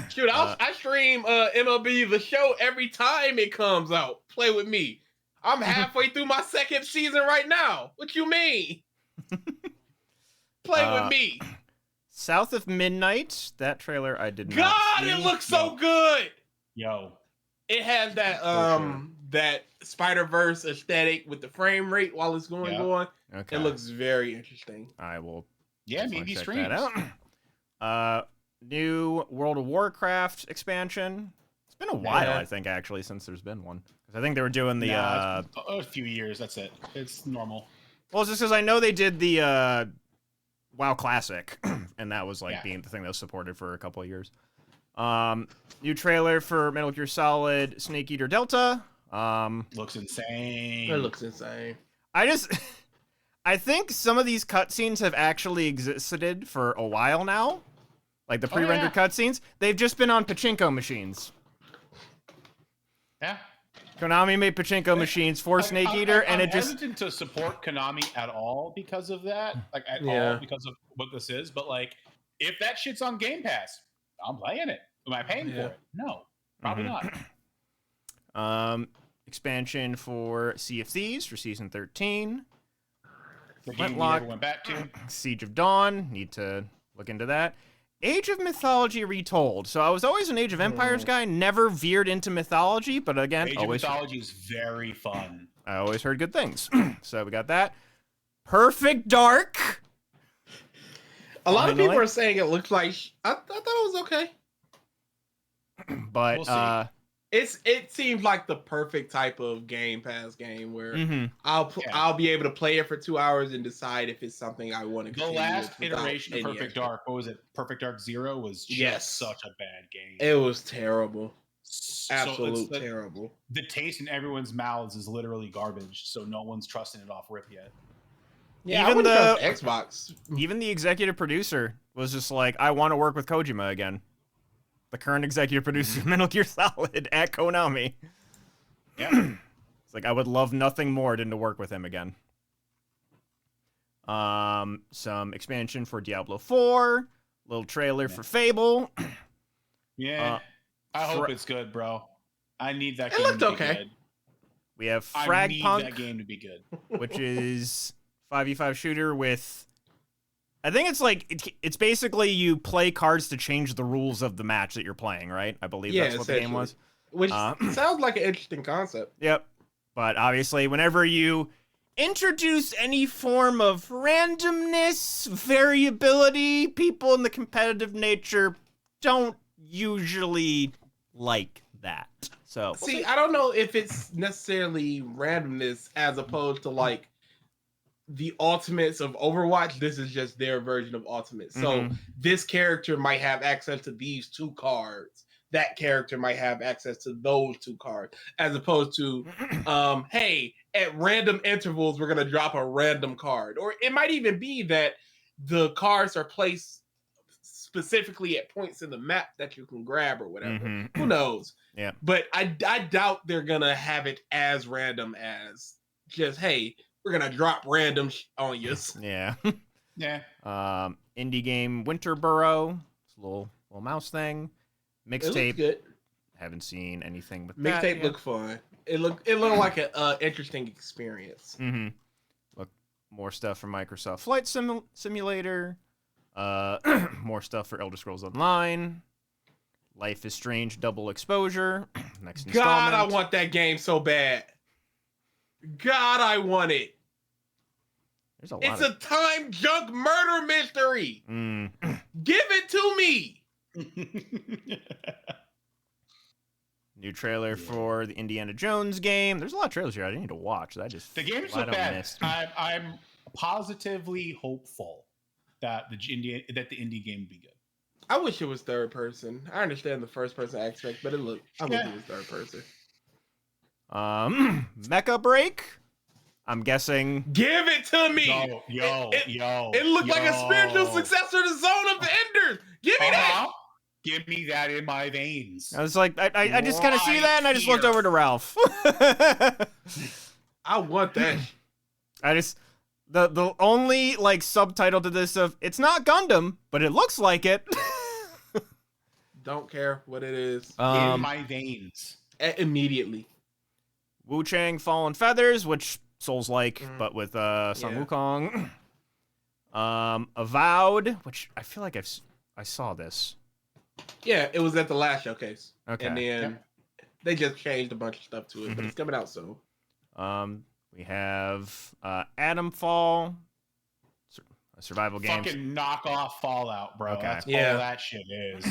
Shoot, I stream MLB The Show every time it comes out. Play with me. I'm halfway through my second season right now. What you mean? Play with me. South of Midnight. That trailer I did not God, see. it looks so good. Yo, It has that that Spider-Verse aesthetic with the frame rate while it's going. Okay. It looks very interesting. I will yeah, definitely maybe check streams. that out. New World of Warcraft expansion. It's been a while, Yeah. I think, actually, since there's been one. Because I think they were doing the. Nah, it's been a few years. That's it. It's normal. Well, it's just because I know they did the WoW Classic, and that was like Yeah. being the thing that was supported for a couple of years. New trailer for Metal Gear Solid Snake Eater Delta. Looks insane. It looks insane. I think some of these cutscenes have actually existed for a while now. Like the pre-rendered cutscenes. They've just been on pachinko machines. Yeah. Konami made pachinko machines for Snake Eater, and I'm it just... hesitant to support Konami at all because of that, like at Yeah. all because of what this is. But like, if that shit's on Game Pass, I'm playing it. Am I paying for it? No, probably not. Expansion for Sea of Thieves for Season 13. The game we Flintlock. never went back to. Siege of Dawn. Need to look into that. Age of Mythology Retold. So I was always an Age of Empires guy, never veered into mythology, but again, Age of Mythology is very fun. I always heard good things. So we got that. Perfect Dark. A lot of people Finally. are saying it looks like. I thought it was okay. But We'll see. It seems like the perfect type of Game Pass game where mhm. I'll be able to play it for 2 hours and decide if it's something I want to. The last iteration of Perfect Dark, what was it? Perfect Dark Zero was just Yes. such a bad game. It was terrible. So Absolute it's terrible. the taste in everyone's mouths is literally garbage, so no one's trusting it off rip yet. Yeah, Even I wouldn't the- trust Xbox. Even the executive producer was just like, I want to work with Kojima again. The current executive producer of Metal Gear Solid at Konami. Yeah. It's like, I would love nothing more than to work with him again. Some expansion for Diablo 4. Little trailer for Fable. Yeah. I hope Fra- it's good, bro. I need that It game looked to be okay. good. We have I need that Fragpunk, game to be good. which is 5v5 shooter with... I think it's like, it's basically you play cards to change the rules of the match that you're playing, right? I believe Yeah, that's what the game was. Which Uh, sounds like an interesting concept. Yep. But obviously, whenever you introduce any form of randomness, variability, people in the competitive nature don't usually like that. So, See, I don't know if it's necessarily randomness as opposed to like the ultimates of Overwatch. This is just their version of ultimate. So Mhm. this character might have access to these 2 cards. That character might have access to those 2 cards, as opposed to, hey, at random intervals, we're gonna drop a random card. Or it might even be that the cards are placed specifically at points in the map that you can grab or whatever. Mhm. Who knows? Yeah. But I doubt they're gonna have it as random as just, hey, we're gonna drop random on you. yeah. Yeah. Indie game Winterboro. It's a little mouse thing. It looks Mixtape. good. Haven't seen anything with that. Mixtape yet. looked fun. It looked like an interesting experience. Mm-hmm. Look, more stuff from Microsoft Flight Simulator. More stuff for Elder Scrolls Online. Life is Strange Double Exposure. Next God, installment. I want that game so bad. God, I want it. There's a lot It's of... a time junk murder mystery. Mm. Give it to me. New trailer for the Indiana Jones game. There's a lot of trailers here I need to watch. That I just The game's flat so out bad. missed. I'm positively hopeful that the indie game will be good. I wish it was third person. I understand the first person aspect, but I wish it was third person. Mecha Break. I'm guessing. Give it to me. It looked like a spiritual successor to Zone of the Enders. Give me that. Give me that in my veins. I was like, I just kind of see Right that, and I just looked here. over to Ralph. I want that. I just the only like subtitle to this of it's not Gundam, but it looks like it. Don't care what it is. In my veins. Immediately. Wu Chang Fallen Feathers, which Souls-like, but with Sun Yeah. Wukong. Avowed, which I feel like I saw this. Yeah, it was at the last showcase. Okay. And then they just changed a bunch of stuff to it, but it's coming out soon. We have Atom Fall, a survival game. Fucking knock off Fallout, bro. Okay. That's Yeah. all that shit is.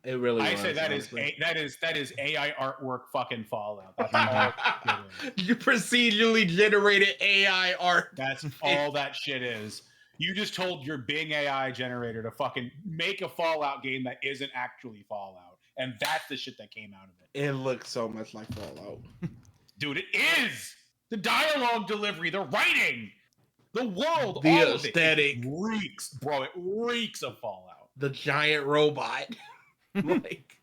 It really I was, say that honestly. is AI artwork fucking Fallout. That's all it is. You procedurally generated AI art. That's all that shit is. You just told your Bing AI generator to fucking make a Fallout game that isn't actually Fallout. And that's the shit that came out of it. It looks so much like Fallout. Dude, it is! The dialogue delivery, the writing, the world, The all aesthetic. of it. It reeks, bro. It reeks of Fallout. The giant robot. Like,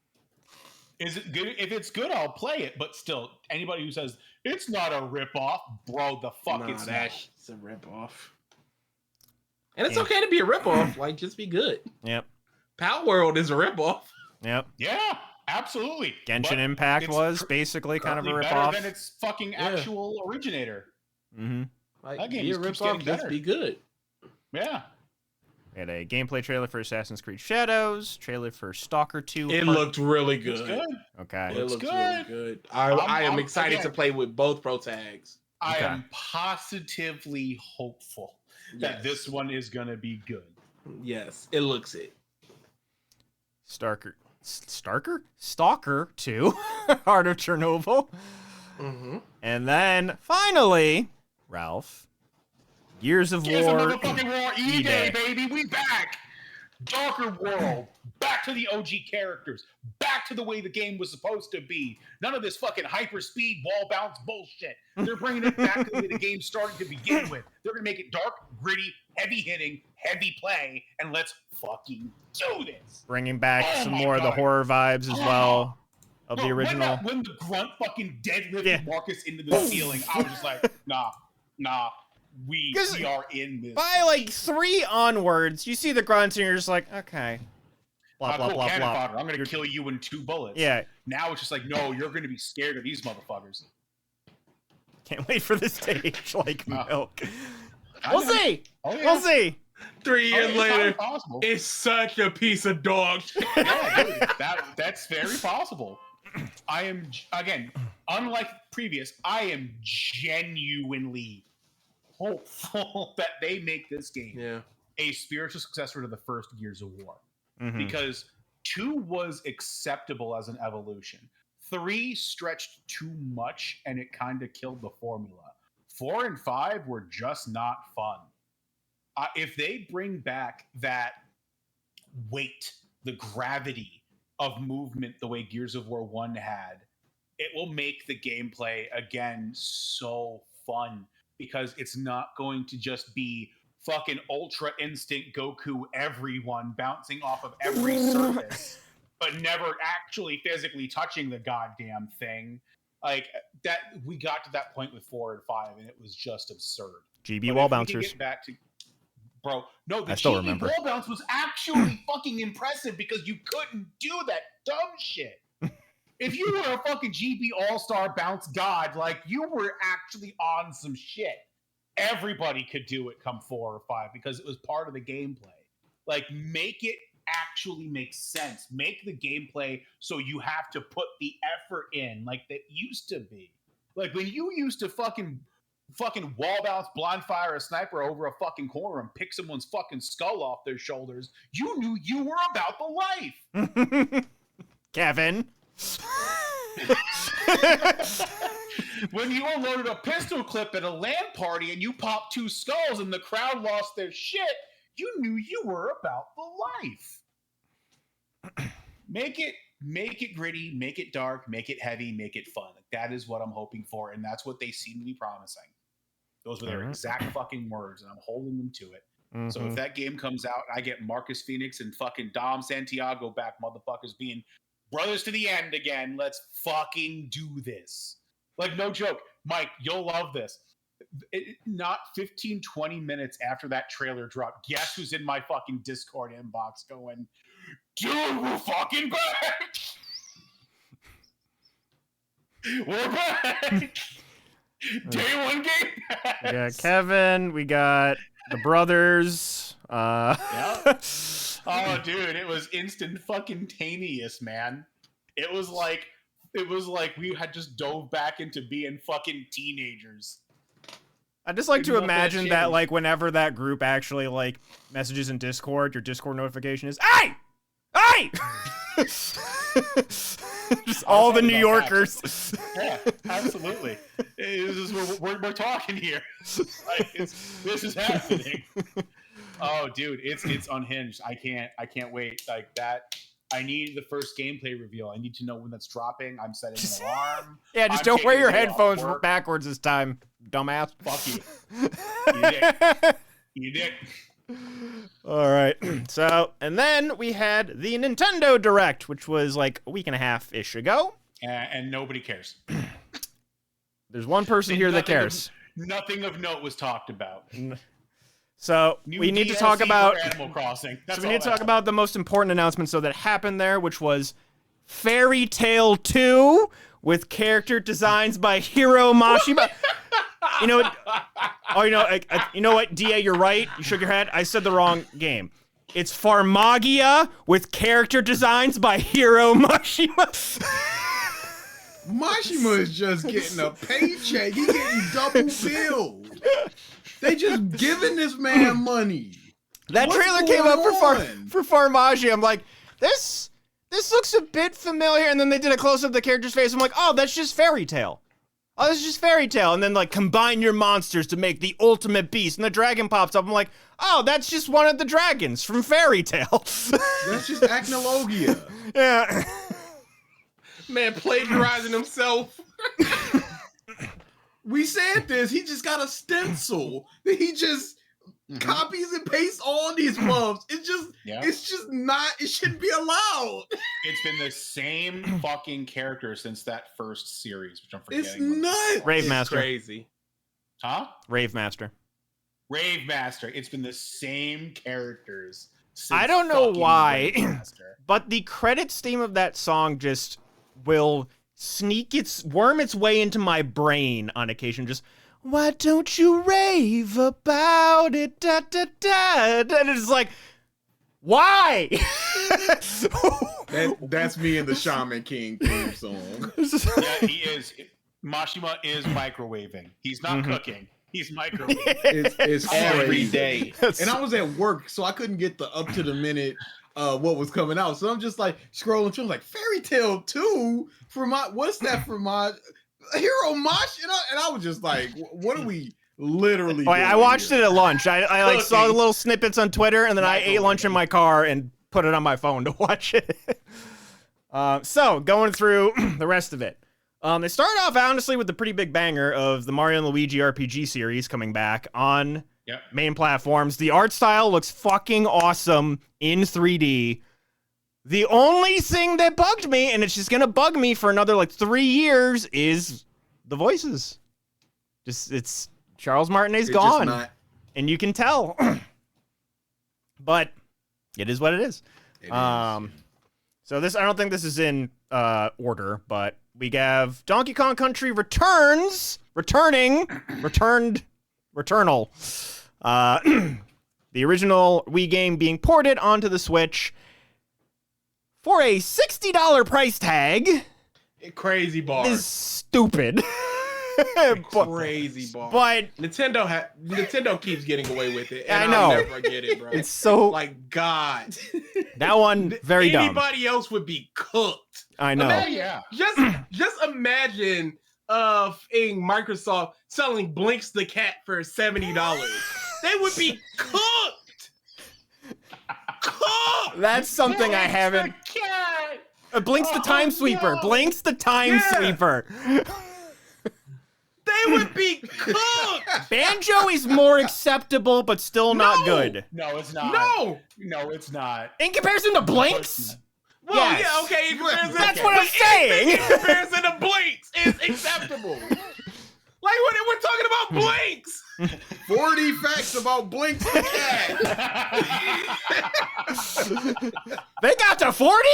Is it good? If it's good, I'll play it. But still, anybody who says it's not a ripoff, bro, the fuck it's not. that's a ripoff. And it's okay to be a ripoff. Like, just be good. Yep. Power World is a ripoff. Yep. Yeah, absolutely. Genshin But Impact it's was basically kind of a currently better ripoff. than its fucking actual originator. Mm-hmm. Like, That game be a just keeps ripoff, getting just better. be good. Yeah. We had a gameplay trailer for Assassin's Creed Shadows, trailer for Stalker 2. It Part- looked really good. It's good. Okay. It Looks looks good. really good. I am I'm- excited again- to play with both pro tags. I Okay. am positively hopeful that Yes. this one is going to be good. Yes, it looks it. Stalker 2, Heart of Chernobyl. Mm-hmm. And then finally, Ralph, Gears of Gears War. of motherfucking War E-Day. E-Day, baby. We back. Darker world. Back to the OG characters. Back to the way the game was supposed to be. None of this fucking hyper speed wall bounce bullshit. They're bringing it back to the way the game started to begin with. They're going to make it dark, gritty, heavy hitting, heavy play, and let's fucking do this. Bringing back Oh some my more of the God. horror vibes as well of the Bro, original. When the grunt fucking deadlifted Yeah. Marcus into the ceiling, I was just like, nah. We 'Cause are in this. By like 3 onwards, you see the grunts and you're just like, okay. Blah, blah, cool, blah, cannon blah. fodder. I'm gonna kill you in 2 bullets. Yeah, Now it's just like, no, you're gonna be scared of these motherfuckers. can't wait for this stage like Oh. milk. I We'll know. see. Oh, yeah. We'll see. 3 Oh, years it's later, highly possible. it's such a piece of dog shit. Yeah, dude, that's very possible. I am again, unlike previous, I am genuinely hopeful that they make this game Yeah. a spiritual successor to the first Gears of War. Mhm. Because 2 was acceptable as an evolution. 3 stretched too much and it kind of killed the formula. 4 and 5 were just not fun. If they bring back that weight, the gravity of movement the way Gears of War 1 had, it will make the gameplay again so fun because it's not going to just be fucking Ultra Instinct Goku everyone bouncing off of every surface, but never actually physically touching the goddamn thing. Like that, we got to that point with 4 and 5, and it was just absurd. GB But wall if we can bouncers. get back to, bro, no, the I still GB remember. wall bounce was actually fucking impressive because you couldn't do that dumb shit. If you were a fucking GB All-Star bounce god, like you were actually on some shit. Everybody could do it come 4 or 5 because it was part of the gameplay. Like make it actually makes sense. Make the gameplay so you have to put the effort in like that used to be. Like when you used to fucking wall bounce, blind fire a sniper over a fucking corner and pick someone's fucking skull off their shoulders, you knew you were about the life. Kevin. When you unloaded a pistol clip at a LAN party and you popped 2 skulls and the crowd lost their shit, you knew you were about the life. Make it gritty, make it dark, make it heavy, make it fun. Like, that is what I'm hoping for, and that's what they seem to be promising. Those were their exact fucking words, and I'm holding them to it. Mm-hmm. So if that game comes out and I get Marcus Phoenix and fucking Dom Santiago back, motherfuckers being brothers to the end again, let's fucking do this. Like, no joke. Mike, you'll love this. Not 15, 20 minutes after that trailer dropped, guess who's in my fucking Discord inbox going, dude, we're fucking back! We're back! Day 1 game pass! We got Kevin, we got the brothers. Yeah. Oh, dude, it was instant fucking tameous, man. It was like we had just dove back into being fucking teenagers. I just like to Nothing imagine changed. that, like, whenever that group actually, like, messages in Discord, your Discord notification is, "Hey! Hey!" Just all the New Yorkers. Yeah, absolutely. We're talking here. Like, this is happening. Oh, dude, it's unhinged. I can't wait. Like that. I need the first gameplay reveal. I need to know when that's dropping. I'm setting an alarm. Yeah, just I'm don't wear taking your a day off headphones work. backwards this time, dumbass. Fuck you. You dick. You dick. All right. So, and then we had the Nintendo Direct, which was like a week and a half-ish ago. And nobody cares. There's one person here that Nothing of- cares. Nothing of note was talked about. So New we need to DLC talk for about. Animal Crossing. That's So we all need to that talk happened. about the most important announcement that happened there, which was Fairy Tail 2 with character designs by Hiro Mashima. You know what? Oh, you know what? Da, you're right. You shook your head. I said the wrong game. It's Farmagia with character designs by Hiro Mashima. Mashima is just getting a paycheck. He getting double billed. They just giving this man money. That What's trailer came up going for Farmagia. I'm like, this looks a bit familiar. And then they did a close up of the character's face. I'm like, oh, that's just Fairy Tail. Oh, this is just Fairy Tail. And then like combine your monsters to make the ultimate beast. And the dragon pops up. I'm like, oh, that's just one of the dragons from Fairy Tail. That's just Acnologia. Yeah. Man plagiarizing himself. We said this. He just got a stencil that he just copies and pastes all these buffs. It's just not. It shouldn't be allowed. It's been the same fucking character since that first series, which I'm It's forgetting. nuts. Rave It's Master. crazy. Huh? Rave Master. Rave Master. It's been the same characters. Since I don't know fucking why. Rave Master. But the credits theme of that song just will worm its way into my brain on occasion. Just, why don't you rave about it? Da, da, da. And it's like, why? That's me and the Shaman King theme song. Yeah, he is. Mashima is microwaving. He's not cooking. He's microwaving. It's Every crazy. day. And I was at work, so I couldn't get the up to the minute what was coming out. So I'm just like scrolling through, like Fairy Tail 2 for my what's that for my Hero Mosh? And I was just like, what are we literally Oh, I watched it at lunch. I like saw the Cooking. little snippets on Twitter, and then I ate lunch in my car and put it on my phone to watch it. So going through the rest of it. They started off honestly with the pretty big banger of the Mario and Luigi RPG series coming back on Yep. main platforms. The art style looks fucking awesome in 3D. The only thing that bugged me, and it's just gonna bug me for another like 3 years, is the voices. It's Charles Martinet's It's just gone, not- and you can tell. But it is what it is. it is. So this, I don't think this is in order, but we have Donkey Kong Country Returnal. The original Wii game being ported onto the Switch. for a $60 price tag Crazy bar. is stupid. Crazy bar. But Nintendo keeps getting away with it. And I know. I'll never get it, bro. it's so like God. that one very dumb. Anybody else would be cooked. I know. Oh, yeah. Just imagine in Microsoft selling Blinks the cat for $70. They would be cooked. Cooked. That's something I haven't. Blinks the time sweeper. no. Blinks the time Yeah. sweeper. They would be cooked. Banjo is more acceptable, but still not No. good. No, it's not. No, it's not. In comparison to Blinks, Well, Yes. yeah, okay. In comparison, That's what I'm but saying. anything in comparison to Blinks is acceptable. Like when we're talking about Blinks. 40 facts about Blinks the cat. they got to 40.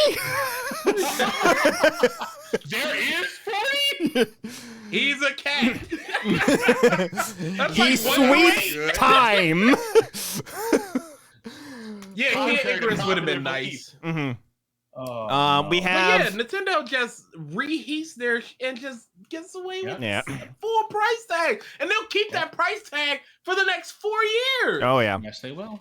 There is 40? He's a cat. That's He like, what? sweeps time. Yeah, Kid Icarus would have been nice. hmm Oh, we But have. yeah, Nintendo just reheats their and just gets away with Yeah. full price tag, and they'll keep that price tag for the next 4 years. Oh yeah. Yes, they will.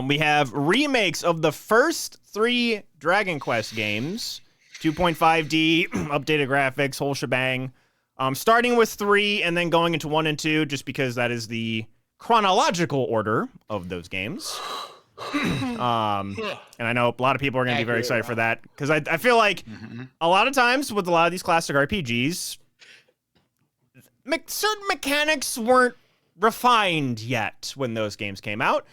We have remakes of the first 3 Dragon Quest games, 2.5D, updated graphics, whole shebang. Starting with 3 and then going into 1 and 2, just because that is the chronological order of those games. And I know a lot of people are going to be very excited for that, because I feel like a lot of times with a lot of these classic RPGs, certain mechanics weren't refined yet when those games came out.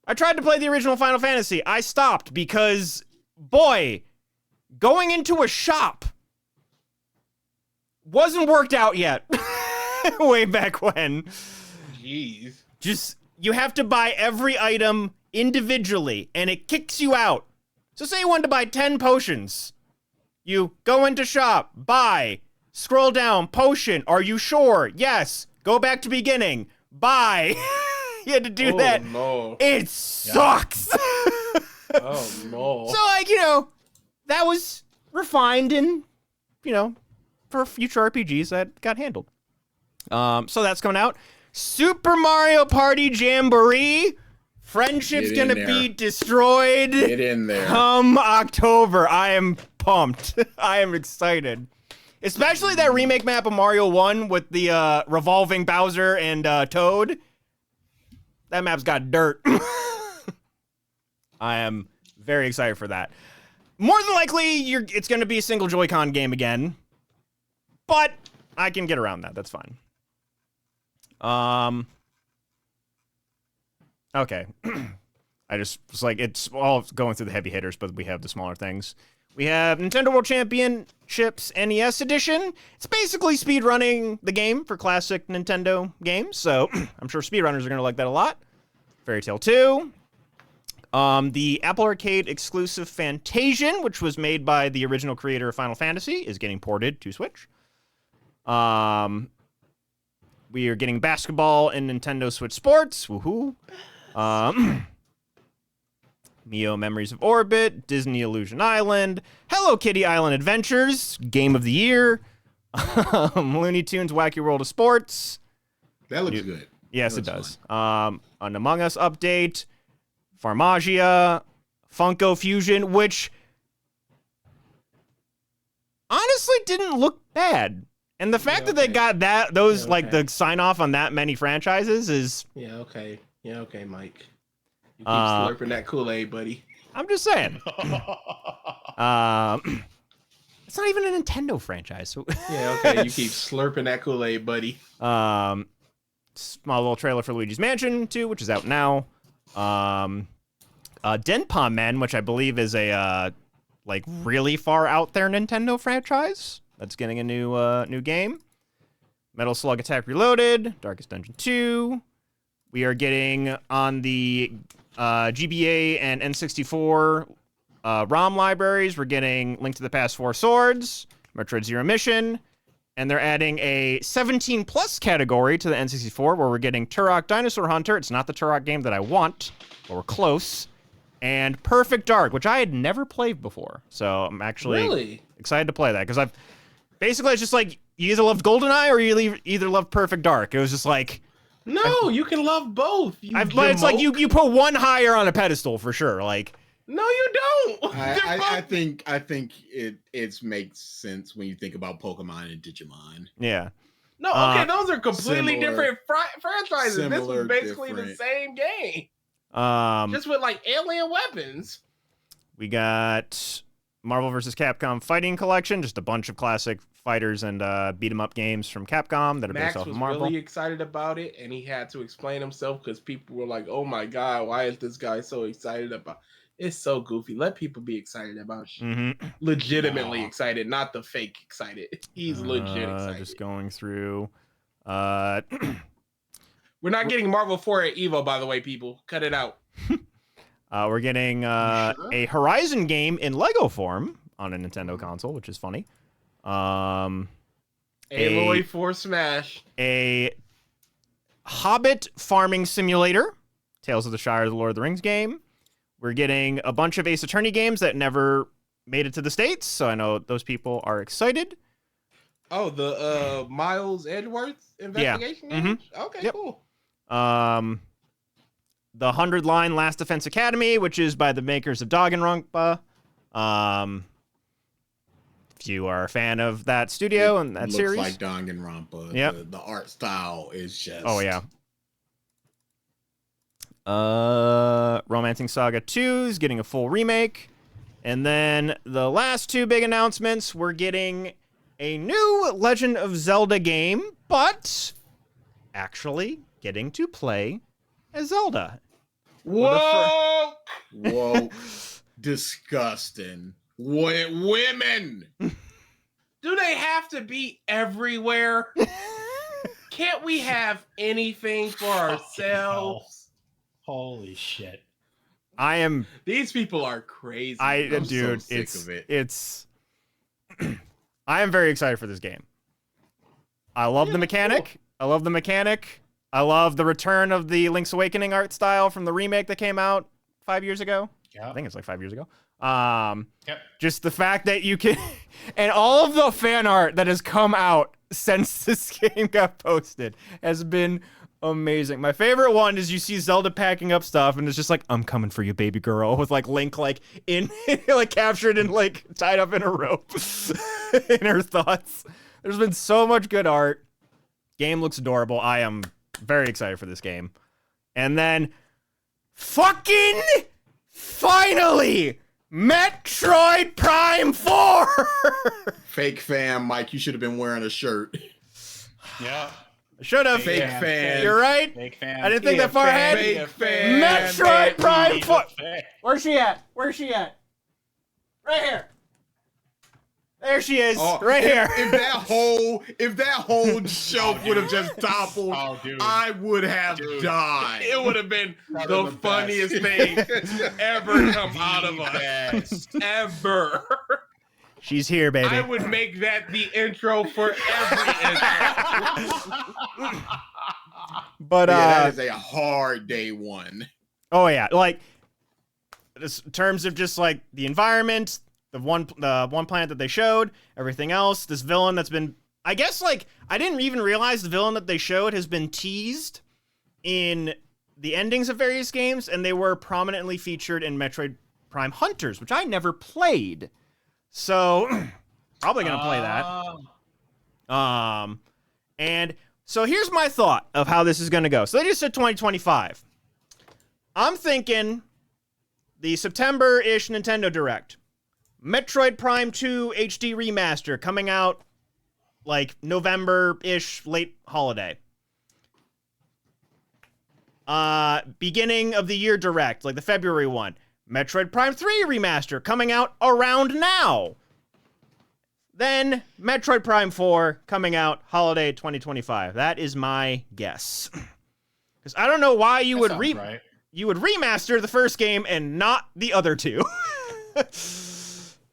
I tried to play the original Final Fantasy. I stopped because, boy, going into a shop wasn't worked out yet. Way back when. Jeez. Just, you have to buy every item individually, and it kicks you out. So say you wanted to buy 10 potions. You go into shop, buy, scroll down, potion, are you sure? Yes. Go back to beginning, buy. You had to do that. No. It sucks. Oh no. So, like, that was refined and, for future RPGs that got handled. So that's coming out. Super Mario Party Jamboree. Friendship's Get in gonna there. be destroyed Get in there. come October. I am pumped. I am excited. Especially that remake map of Mario 1 with the revolving Bowser and Toad. That map's got dirt. I am very excited for that. More than likely, it's going to be a single Joy-Con game again. But I can get around that. That's fine. Okay. I just was like, it's all going through the heavy hitters, but we have the smaller things. We have Nintendo World Championships NES Edition. It's basically speedrunning the game for classic Nintendo games, so I'm sure speedrunners are going to like that a lot. Fairy Tail 2. The Apple Arcade exclusive Fantasian, which was made by the original creator of Final Fantasy, is getting ported to Switch. We are getting basketball in Nintendo Switch Sports. Woohoo. Mio Memories of Orbit, Disney Illusion Island, Hello Kitty Island Adventures, Game of the Year, Looney Tunes Wacky World of Sports. That looks good. Yes, it That does. looks An Among Us update, Farmagia, Funko Fusion, which honestly didn't look bad. And the fact that they got those the sign off on that many franchises is. Yeah, okay. Yeah, okay, Mike. You keep Uh, slurping that Kool-Aid, buddy. I'm just saying. It's not even a Nintendo franchise. So Yeah, okay. You keep slurping that Kool-Aid, buddy. small little trailer for Luigi's Mansion 2, which is out now. Denpa Men, which I believe is a really far out there Nintendo franchise that's getting a new game. Metal Slug Attack Reloaded, Darkest Dungeon 2. We are getting on the GBA and N64 ROM libraries. We're getting Link to the Past 4 Swords, Metroid Zero Mission, and they're adding a 17 plus category to the N64 where we're getting Turok Dinosaur Hunter. It's not the Turok game that I want, but we're close. and Perfect Dark, which I had never played before. So I'm actually Really? excited to play that because it's just like you either loved GoldenEye or you either loved Perfect Dark. It was just like No, you can love both. but it's like you put one higher on a pedestal for sure. Like No, you don't. I think it makes sense when you think about Pokemon and Digimon. yeah. No, okay, those are completely similar- different franchises. This similar, was basically the different. same game, Um, just with like alien weapons. we got Marvel vs. Capcom Fighting Collection, just a bunch of classic fighters and beat 'em up games from Capcom that are Max based off was of Marvel. really excited about it, and he had to explain himself because people were like, "Oh my god, why is this guy so excited about?" It's so goofy. Let people be excited about shit. Mm-hmm. Legitimately Nah. excited, not the fake excited. He's legit excited. Just going through. We're not getting Marvel 4 at Evo, by the way, people. Cut it out. We're getting sure? a Horizon game in Lego form on a Nintendo console, which is funny. Aloy 4 Smash. A Hobbit farming simulator, Tales of the Shire, the Lord of the Rings game. We're getting a bunch of Ace Attorney games that never made it to the States, so I know those people are excited. Oh, the Miles Edgeworth investigation game? Okay, Yep. cool. The 100-line Last Defense Academy, which is by the makers of Danganronpa. If you are a fan of that studio and that looks series. like Danganronpa. Yep. The art style is just. Oh, yeah. Romancing Saga 2 is getting a full remake. And then the last two big announcements, we're getting a new Legend of Zelda game, but actually getting to play as Zelda. Whoa! Whoa. Disgusting. Women. Do they have to be everywhere? Can't we have anything for ourselves? Holy shit. I am These people are crazy. I'm so dude, sick it's of it. it's I am very excited for this game. I love the mechanic. I love the mechanic. I love the return of the Link's Awakening art style from the remake that came out 5 years ago. Yeah. I think it's like 5 years ago. Yep. Just the fact that you can, and all of the fan art that has come out since this game got posted has been amazing. My favorite one is you see Zelda packing up stuff, and it's just like, "I'm coming for you, baby girl," with like Link like in like captured and like tied up in a rope in her thoughts. There's been so much good art. Game looks adorable. I am very excited for this game. And then, fucking finally, Metroid Prime 4! Fake fan, Mike. You should have been wearing a shirt. Yeah. Should have. Fake fan. You're right. Big fan. I didn't think that far ahead. Fake fan. Metroid Prime 4! Fan. Where's she at? Where's she at? Right here. There she is. Oh, right here. If that whole shelf would have just toppled, Oh, dude. I would have Dude. died. It would have been That the was the funniest best. thing to ever come out of us. Yes. Ever. She's here, baby. I would make that the intro for every intro. But Yeah, that is a hard day one. oh yeah, like this, in terms of just like the environment, the one planet that they showed, everything else, this villain that's been, I guess, like I didn't even realize the villain that they showed has been teased in the endings of various games, and they were prominently featured in Metroid Prime Hunters, which I never played. So probably gonna play that. And so here's my thought of how this is gonna go. So they just said 2025. I'm thinking the September-ish Nintendo Direct. Metroid Prime 2 HD Remaster coming out like November-ish, late holiday. Beginning of the year Direct, like the February one. Metroid Prime 3 Remaster coming out around now. Then Metroid Prime 4 coming out holiday 2025. That is my guess. Because I don't know why you would right. you would remaster the first game and not the other two.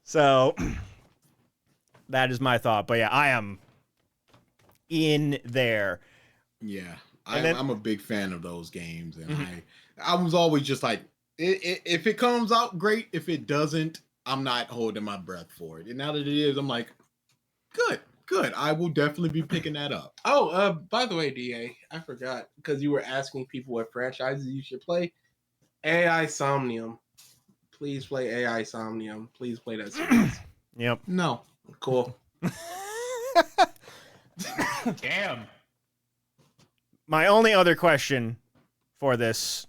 So that is my thought. But yeah, I am in there. Yeah, And then- I'm a big fan of those games, and I was always just like If it comes out, great. If it doesn't, I'm not holding my breath for it. And now that it is, I'm like, good. I will definitely be picking that up. Oh, by the way, DA, I forgot because you were asking people what franchises you should play. AI Somnium. Please play AI Somnium. Please play that series. Yep. No. Cool. Damn. My only other question for this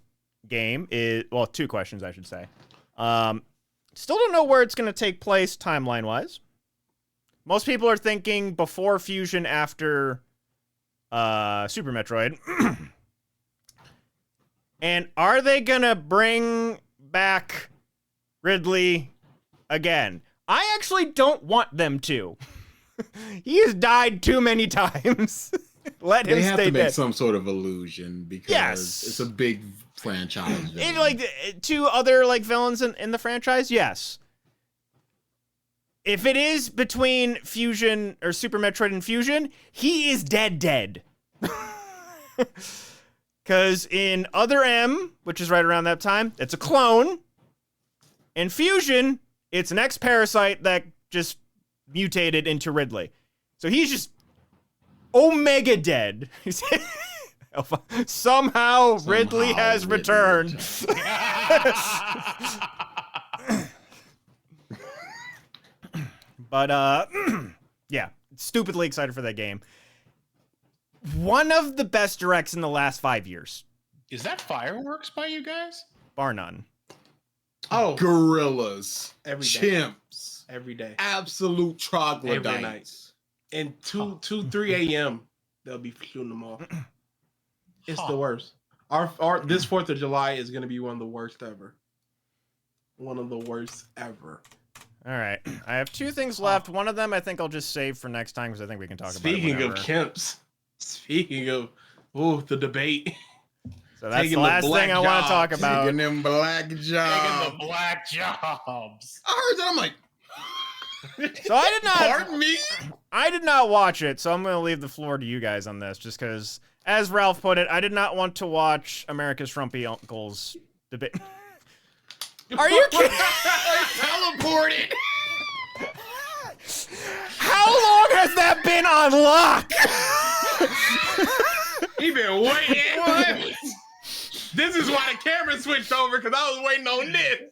game is, well, two questions, I should say. Still don't know where it's going to take place timeline-wise. Most people are thinking before Fusion, after Super Metroid. And are they going to bring back Ridley again? I actually don't want them to. He has died too many times. Let him They have stay to make dead. some sort of illusion because Yes. it's a big franchise. And, villain. like two other like villains in the franchise, yes. If it is between Fusion or Super Metroid and Fusion, he is dead. Because in Other M, which is right around that time, it's a clone. In Fusion, it's an ex-parasite that just mutated into Ridley. So he's just Omega dead. Somehow Ridley has Ridley returned. But yeah, stupidly excited for that game. One of the best directs in the last 5 years, Is that fireworks by you guys? bar none. Oh, Gorillas, every day. chimps, Every day. absolute Every night. troglodytes. And 3 a.m. they'll be shooting them off. It's the worst. Our this 4th of July is gonna be one of the worst ever. One of the worst ever. All right, I have two things left. One of them I think I'll just save for next time because I think we can talk Speaking about it of whenever. Kemps, speaking of the debate. So that's taking the the last black thing I want to talk jobs, about. Taking them black Taking jobs. the black jobs. I heard that. I'm like, So pardon me? I did not watch it, so I'm going to leave the floor to you guys on this, just because, as Ralph put it, I did not want to watch America's Frumpy Uncles debate. Are you kidding? Teleported. How long has that been on lock? He been waiting. This is why the camera switched over because I was waiting on this.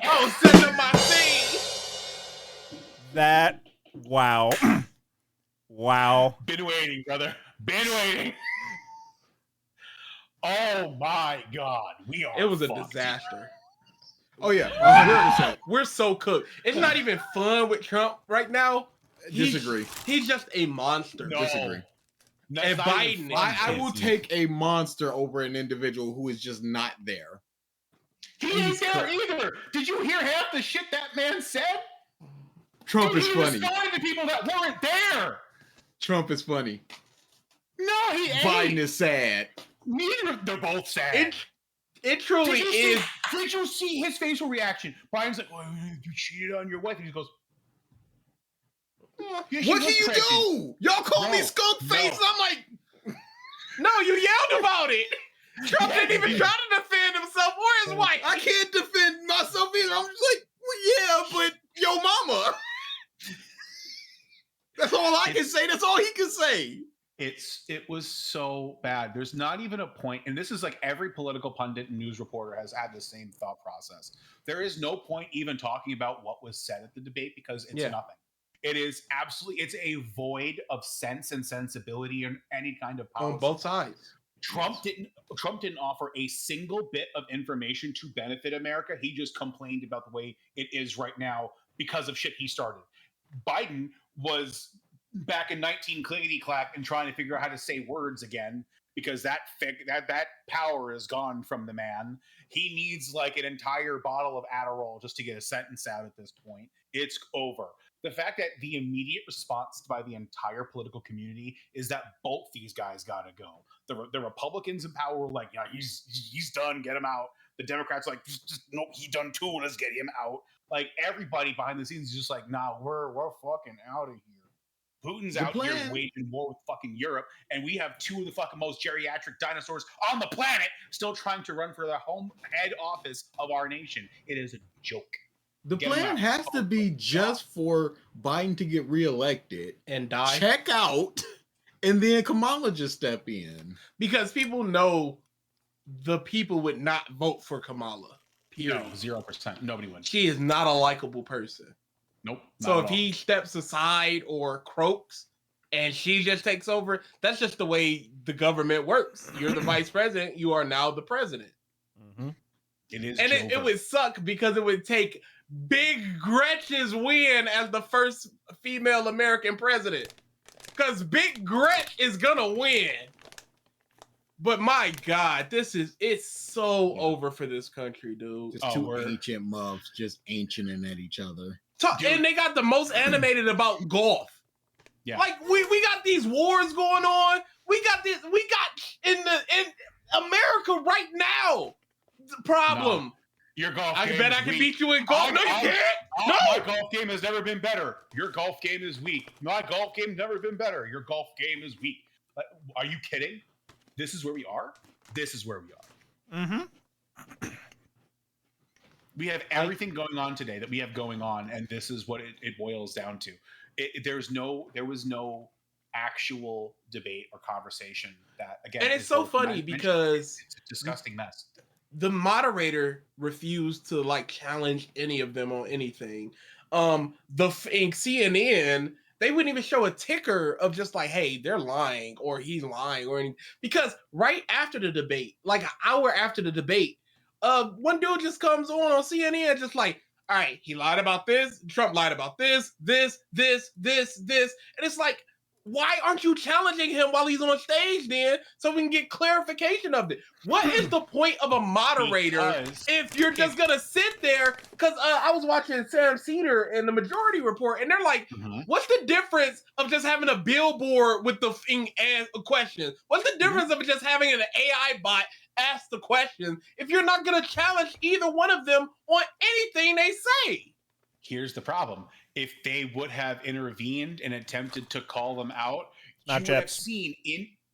I was setting up my scene. That, wow. Wow. Been waiting, brother. Been waiting. Oh my God, we are. It was a fucked. disaster. Oh yeah, 100%. We're so cooked. It's not even fun with Trump right now. Disagree. He's just a monster. No. Disagree. That's And not even Biden fun. I will Pissy. take a monster over an individual who is just not there. He ain't there either. Did you hear half the shit that man said? Trump Dude, is he funny. responded to people that weren't there. Trump is funny. No, he ain't. Biden is sad. Neither. They're both sad. It truly is. Did you see his facial reaction? Biden's like, "Oh, you cheated on your wife," and he goes, "Yeah, she What was can you pregnant." do? Y'all call me No, skunk face. no. I'm like, No, you yelled about it. Trump didn't even try to defend himself or his wife. I can't defend myself either. I'm just like, well, yeah, but yo mama. That's all I can say. That's all he can say. It was so bad. There's not even a point, and this is like every political pundit and news reporter has had the same thought process. There is no point even talking about what was said at the debate because it's nothing. It is absolutely, it's a void of sense and sensibility and any kind of policy. On both sides. Trump didn't offer a single bit of information to benefit America. He just complained about the way it is right now because of shit he started. Biden was back in 19 clickety clack and trying to figure out how to say words again because that power is gone from the man. He needs like an entire bottle of Adderall just to get a sentence out at this point. It's over. The fact that the immediate response by the entire political community is that both these guys got to go. The Republicans in power were like, yeah, he's done, get him out. The Democrats like, just nope, he done too, let's get him out. Like everybody behind the scenes is just like, nah, we're fucking out of here. Putin's The out here plan. waging war with fucking Europe, and we have two of the fucking most geriatric dinosaurs on the planet still trying to run for the home head office of our nation. It is a joke. The Get 'em plan out. has to be just for Biden to get reelected, And die. check out, and then Kamala just step in. Because people know the people would not vote for Kamala. Period. No, 0%. Nobody wins. She is not a likable person. Nope. So not if at all. he steps aside or croaks and she just takes over, that's just the way the government works. You're the vice president. You are now the president. Mm-hmm. It is, And it would suck because it would take Big Gretch's win as the first female American president. Because Big Gretch is going to win. But my God, it's so over for this country, dude. Just Oh, two word. ancient muffs just ancient at each other. Dude. And they got the most animated about golf. Yeah. Like we got these wars going on. We got in America right now. The problem. Your golf I game bet is I can weak. beat you in golf. No, you I- can't. Oh, No. My golf game has never been better. Your golf game is weak. My golf game's never been better. Your golf game is weak. Are you kidding? This is where we are? This is where we are. Mm-hmm. We have everything going on today that we have going on, and this is what it boils down to. There was no actual debate or conversation that, again, And it's is so what funny Matt mentioned. because It's a disgusting mess. the moderator refused to like challenge any of them on anything. In CNN, they wouldn't even show a ticker of just like, hey, they're lying or he's lying or anything. Because right after the debate, like an hour after the debate, one dude just comes on CNN just like, all right, he lied about this, Trump lied about this, and it's like, why aren't you challenging him while he's on stage then so we can get clarification of it? What is the point of a moderator Because if you're just gonna sit there? Because I was watching Sam Cedar and the Majority Report, and they're like, what's the difference of just having a billboard with the thing and a question? What's the difference of just having an AI bot ask the question if you're not gonna challenge either one of them on anything they say? here's the problem. If they would have intervened and attempted to call them out, Not you would have Jeps. seen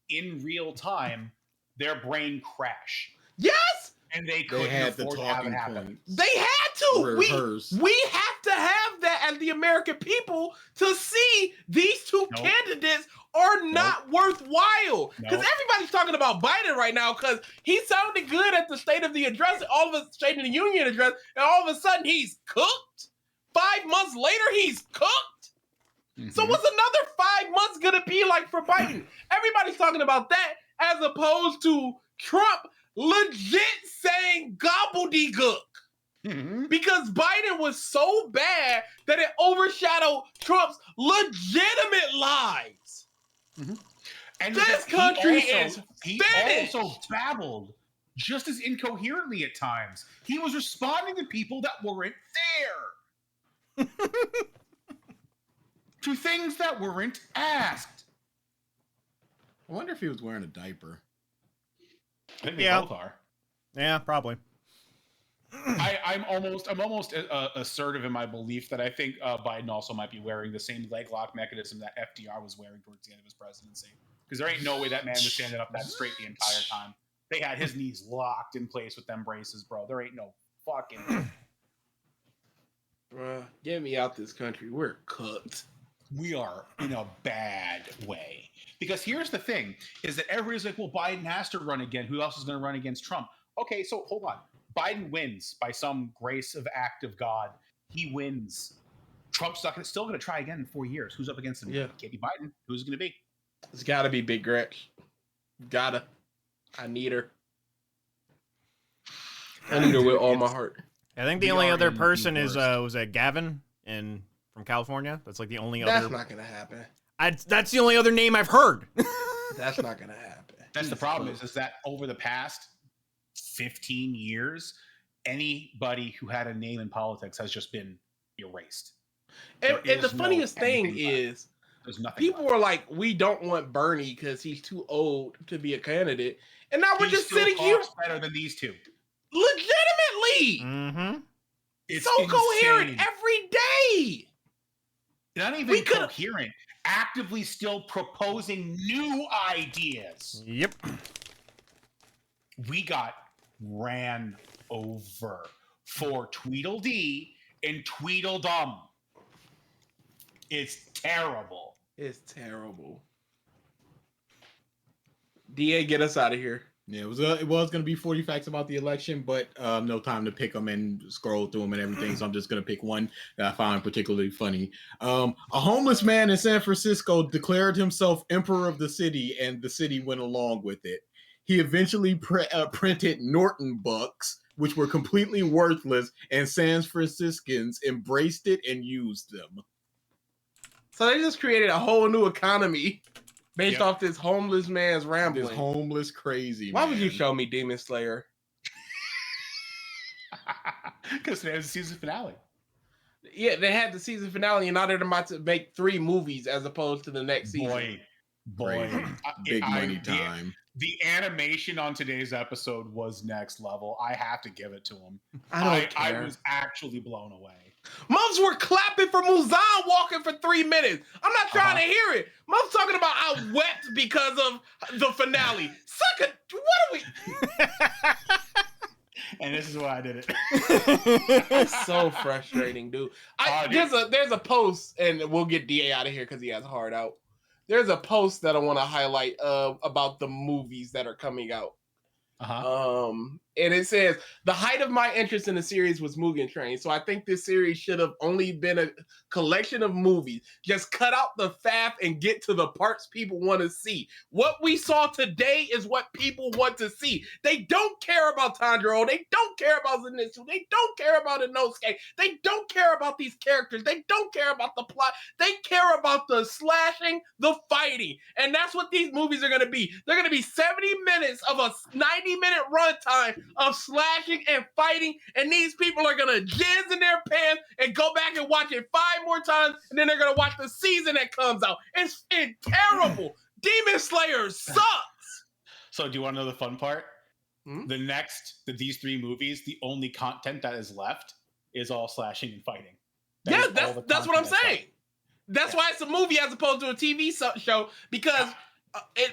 in real time their brain crash. Yes, And they They couldn't had the afford to have it talking happen. points. they had to. Rehearse. We have to have that as the American people to see these two Nope. candidates are not worthwhile. Because Nope. everybody's talking about Biden right now because he sounded good at the State of the Address, all of a State of the Union address, and all of a sudden he's cooked. 5 months later, he's cooked. So Mhm. what's another 5 months gonna be like for Biden? Everybody's talking about that as opposed to Trump legit saying gobbledygook. Mhm. Because Biden was so bad that it overshadowed Trump's legitimate lies. And This he country he finished. also babbled just as incoherently at times. He was responding to people that weren't there. To things that weren't asked. I wonder if he was wearing a diaper. I think they Yeah. both are. Yeah, probably. I'm almost assertive in my belief that I think Biden also might be wearing the same leg lock mechanism that FDR was wearing towards the end of his presidency. Because there ain't no way that man was standing up that straight the entire time. They had his knees locked in place with them braces, bro. There ain't no fucking. Bruh, get me out this country. We're cooked. We are in a bad way. Because here's the thing: is that everybody's like, well, Biden has to run again. Who else is going to run against Trump? Okay, so hold on. Biden wins by some grace of act of God. He wins. Trump's still going to try again in 4 years. Who's up against him? Yeah. Can't be Biden. Who's it going to be? It's gotta be Big Gretch. Gotta. I need her. I need her with all my heart. I think the We only are other in the person is worst. was Gavin from California. That's like the only That's other. not gonna happen. That's the only other name I've heard. That's not gonna happen. That's the He's problem cooked. is that over the past 15 years, anybody who had a name in politics has just been erased. And there the is no funniest thing anything left. is, There's nothing people left. were like, "We don't want Bernie because he's too old to be a candidate," and now we're He just still sitting here talks better than these two. legitimately Mm-hmm. It's so coherent insane. every day. Not We even could've- coherent. actively still proposing new ideas. Yep. We got ran over for Tweedledee and Tweedledum. It's terrible. It's terrible. DA, get us out of here. Yeah, it was gonna be 40 facts about the election, but no time to pick them and scroll through them and everything. So I'm just gonna pick one that I found particularly funny. A homeless man in San Francisco declared himself emperor of the city, and the city went along with it. He eventually printed Norton bucks, which were completely worthless, and San Franciscans embraced it and used them. So they just created a whole new economy based Yep. off this homeless man's rambling. This homeless crazy Why man. would you show me Demon Slayer? Because there's a season finale. Yeah, they had the season finale, and now they're about to make 3 movies as opposed to the next season. Boy. Crazy. Big money time. The animation on today's episode was next level. I have to give it to him. I don't I care. was actually blown away. Mums were clapping for Muzan walking for 3 minutes. I'm not trying Uh-huh. to hear it. Mums talking about I wept because of the finale. Suck it. What are we? And this is why I did it. It's so frustrating, dude. There's a post, and we'll get DA out of here because he has a hard out. There's a post that I want to highlight about the movies that are coming out. Uh-huh. And it says the height of my interest in the series was Mugen Train. So I think this series should have only been a collection of movies. Just cut out the faff and get to the parts people want to see. What we saw today is what people want to see. They don't care about Tanjiro. They don't care about Zenitsu. They don't care about Inosuke. They don't care about these characters. They don't care about the plot. They care about the slashing, the fighting. And that's what these movies are going to be. They're going to be 70 minutes of a 90-minute runtime of slashing and fighting, and these people are gonna jizz in their pants and go back and watch it 5 more times, and then they're gonna watch the season that comes out. It's terrible. Demon Slayer sucks. So do you want to know the fun part? Hmm? These 3 movies, the only content that is left is all slashing and fighting. Yeah, is all the that's what I'm content saying. That's why it's a movie as opposed to a TV show, because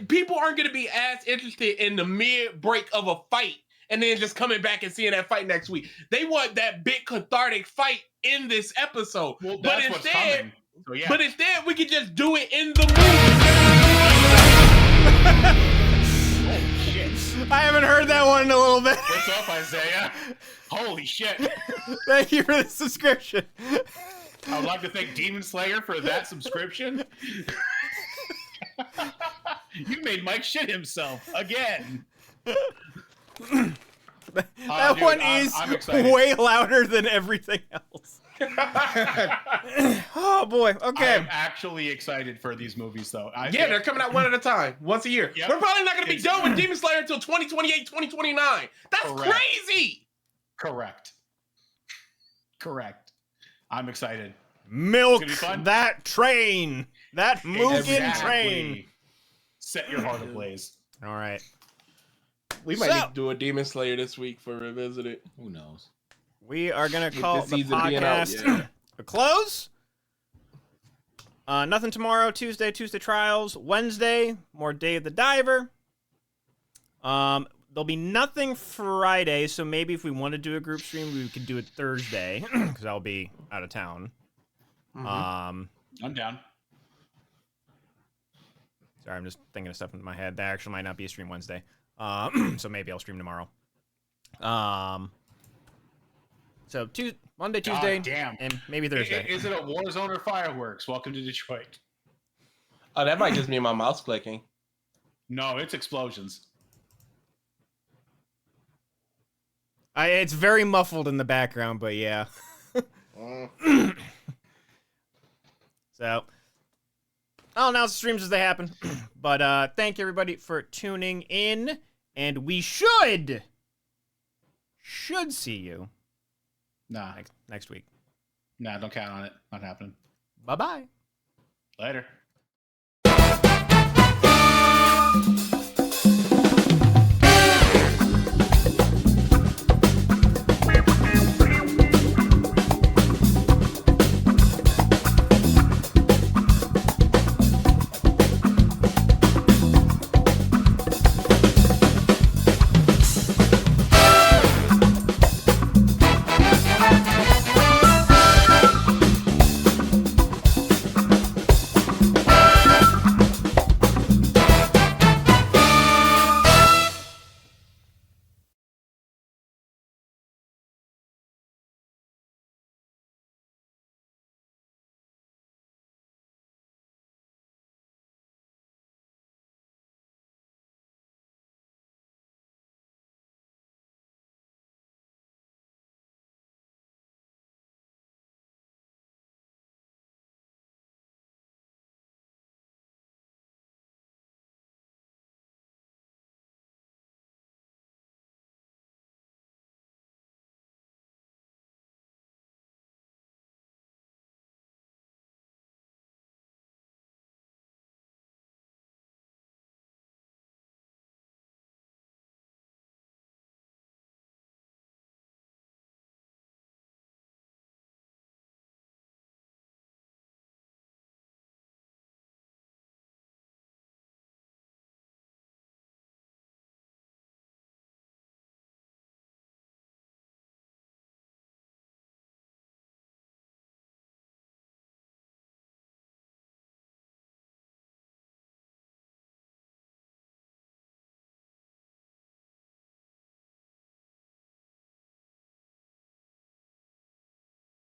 people aren't gonna be as interested in the mid-break of a fight and then just coming back and seeing that fight next week. They want that big cathartic fight in this episode. Well, but that's what's instead, coming. So, yeah. but instead, we can just do it in the movie. Holy shit. I haven't heard that one in a little bit. What's up, Isaiah? Holy shit. Thank you for the subscription. I would like to thank Demon Slayer for that subscription. You made Mike shit himself again. That Dude, one I'm is excited. way louder than everything else. Oh boy. Okay. I'm actually excited for these movies, though. Yeah, they're coming out one at a time, once a year. Yep. We're probably not going to be It's- done with Demon Slayer until 2028, 2029. That's Correct. crazy. Correct. I'm excited. Milk It's gonna be fun. that train. That Mugen train. Set your heart ablaze. All right. We might So- need to do a Demon Slayer this week for Revisited. Who knows? We are gonna With call this the season being out, podcast yeah. a close. Nothing tomorrow. Tuesday trials. Wednesday, more Day of the Diver. There'll be nothing Friday, so maybe if we want to do a group stream, we could do it Thursday because I'll be out of town. Mhm. I'm down. Sorry, I'm just thinking of stuff in my head. There actually might not be a stream Wednesday. So maybe I'll stream tomorrow. So Monday, God Tuesday, damn. and maybe Thursday. Is it a Warzone or fireworks? Welcome to Detroit. Oh, that might just be my mouse clicking. No, it's explosions. It's very muffled in the background, but yeah. So, I'll announce the streams as they happen. But thank you everybody for tuning in, and we should see you Nah, next week. don't count on it. Not happening. Bye bye. Later.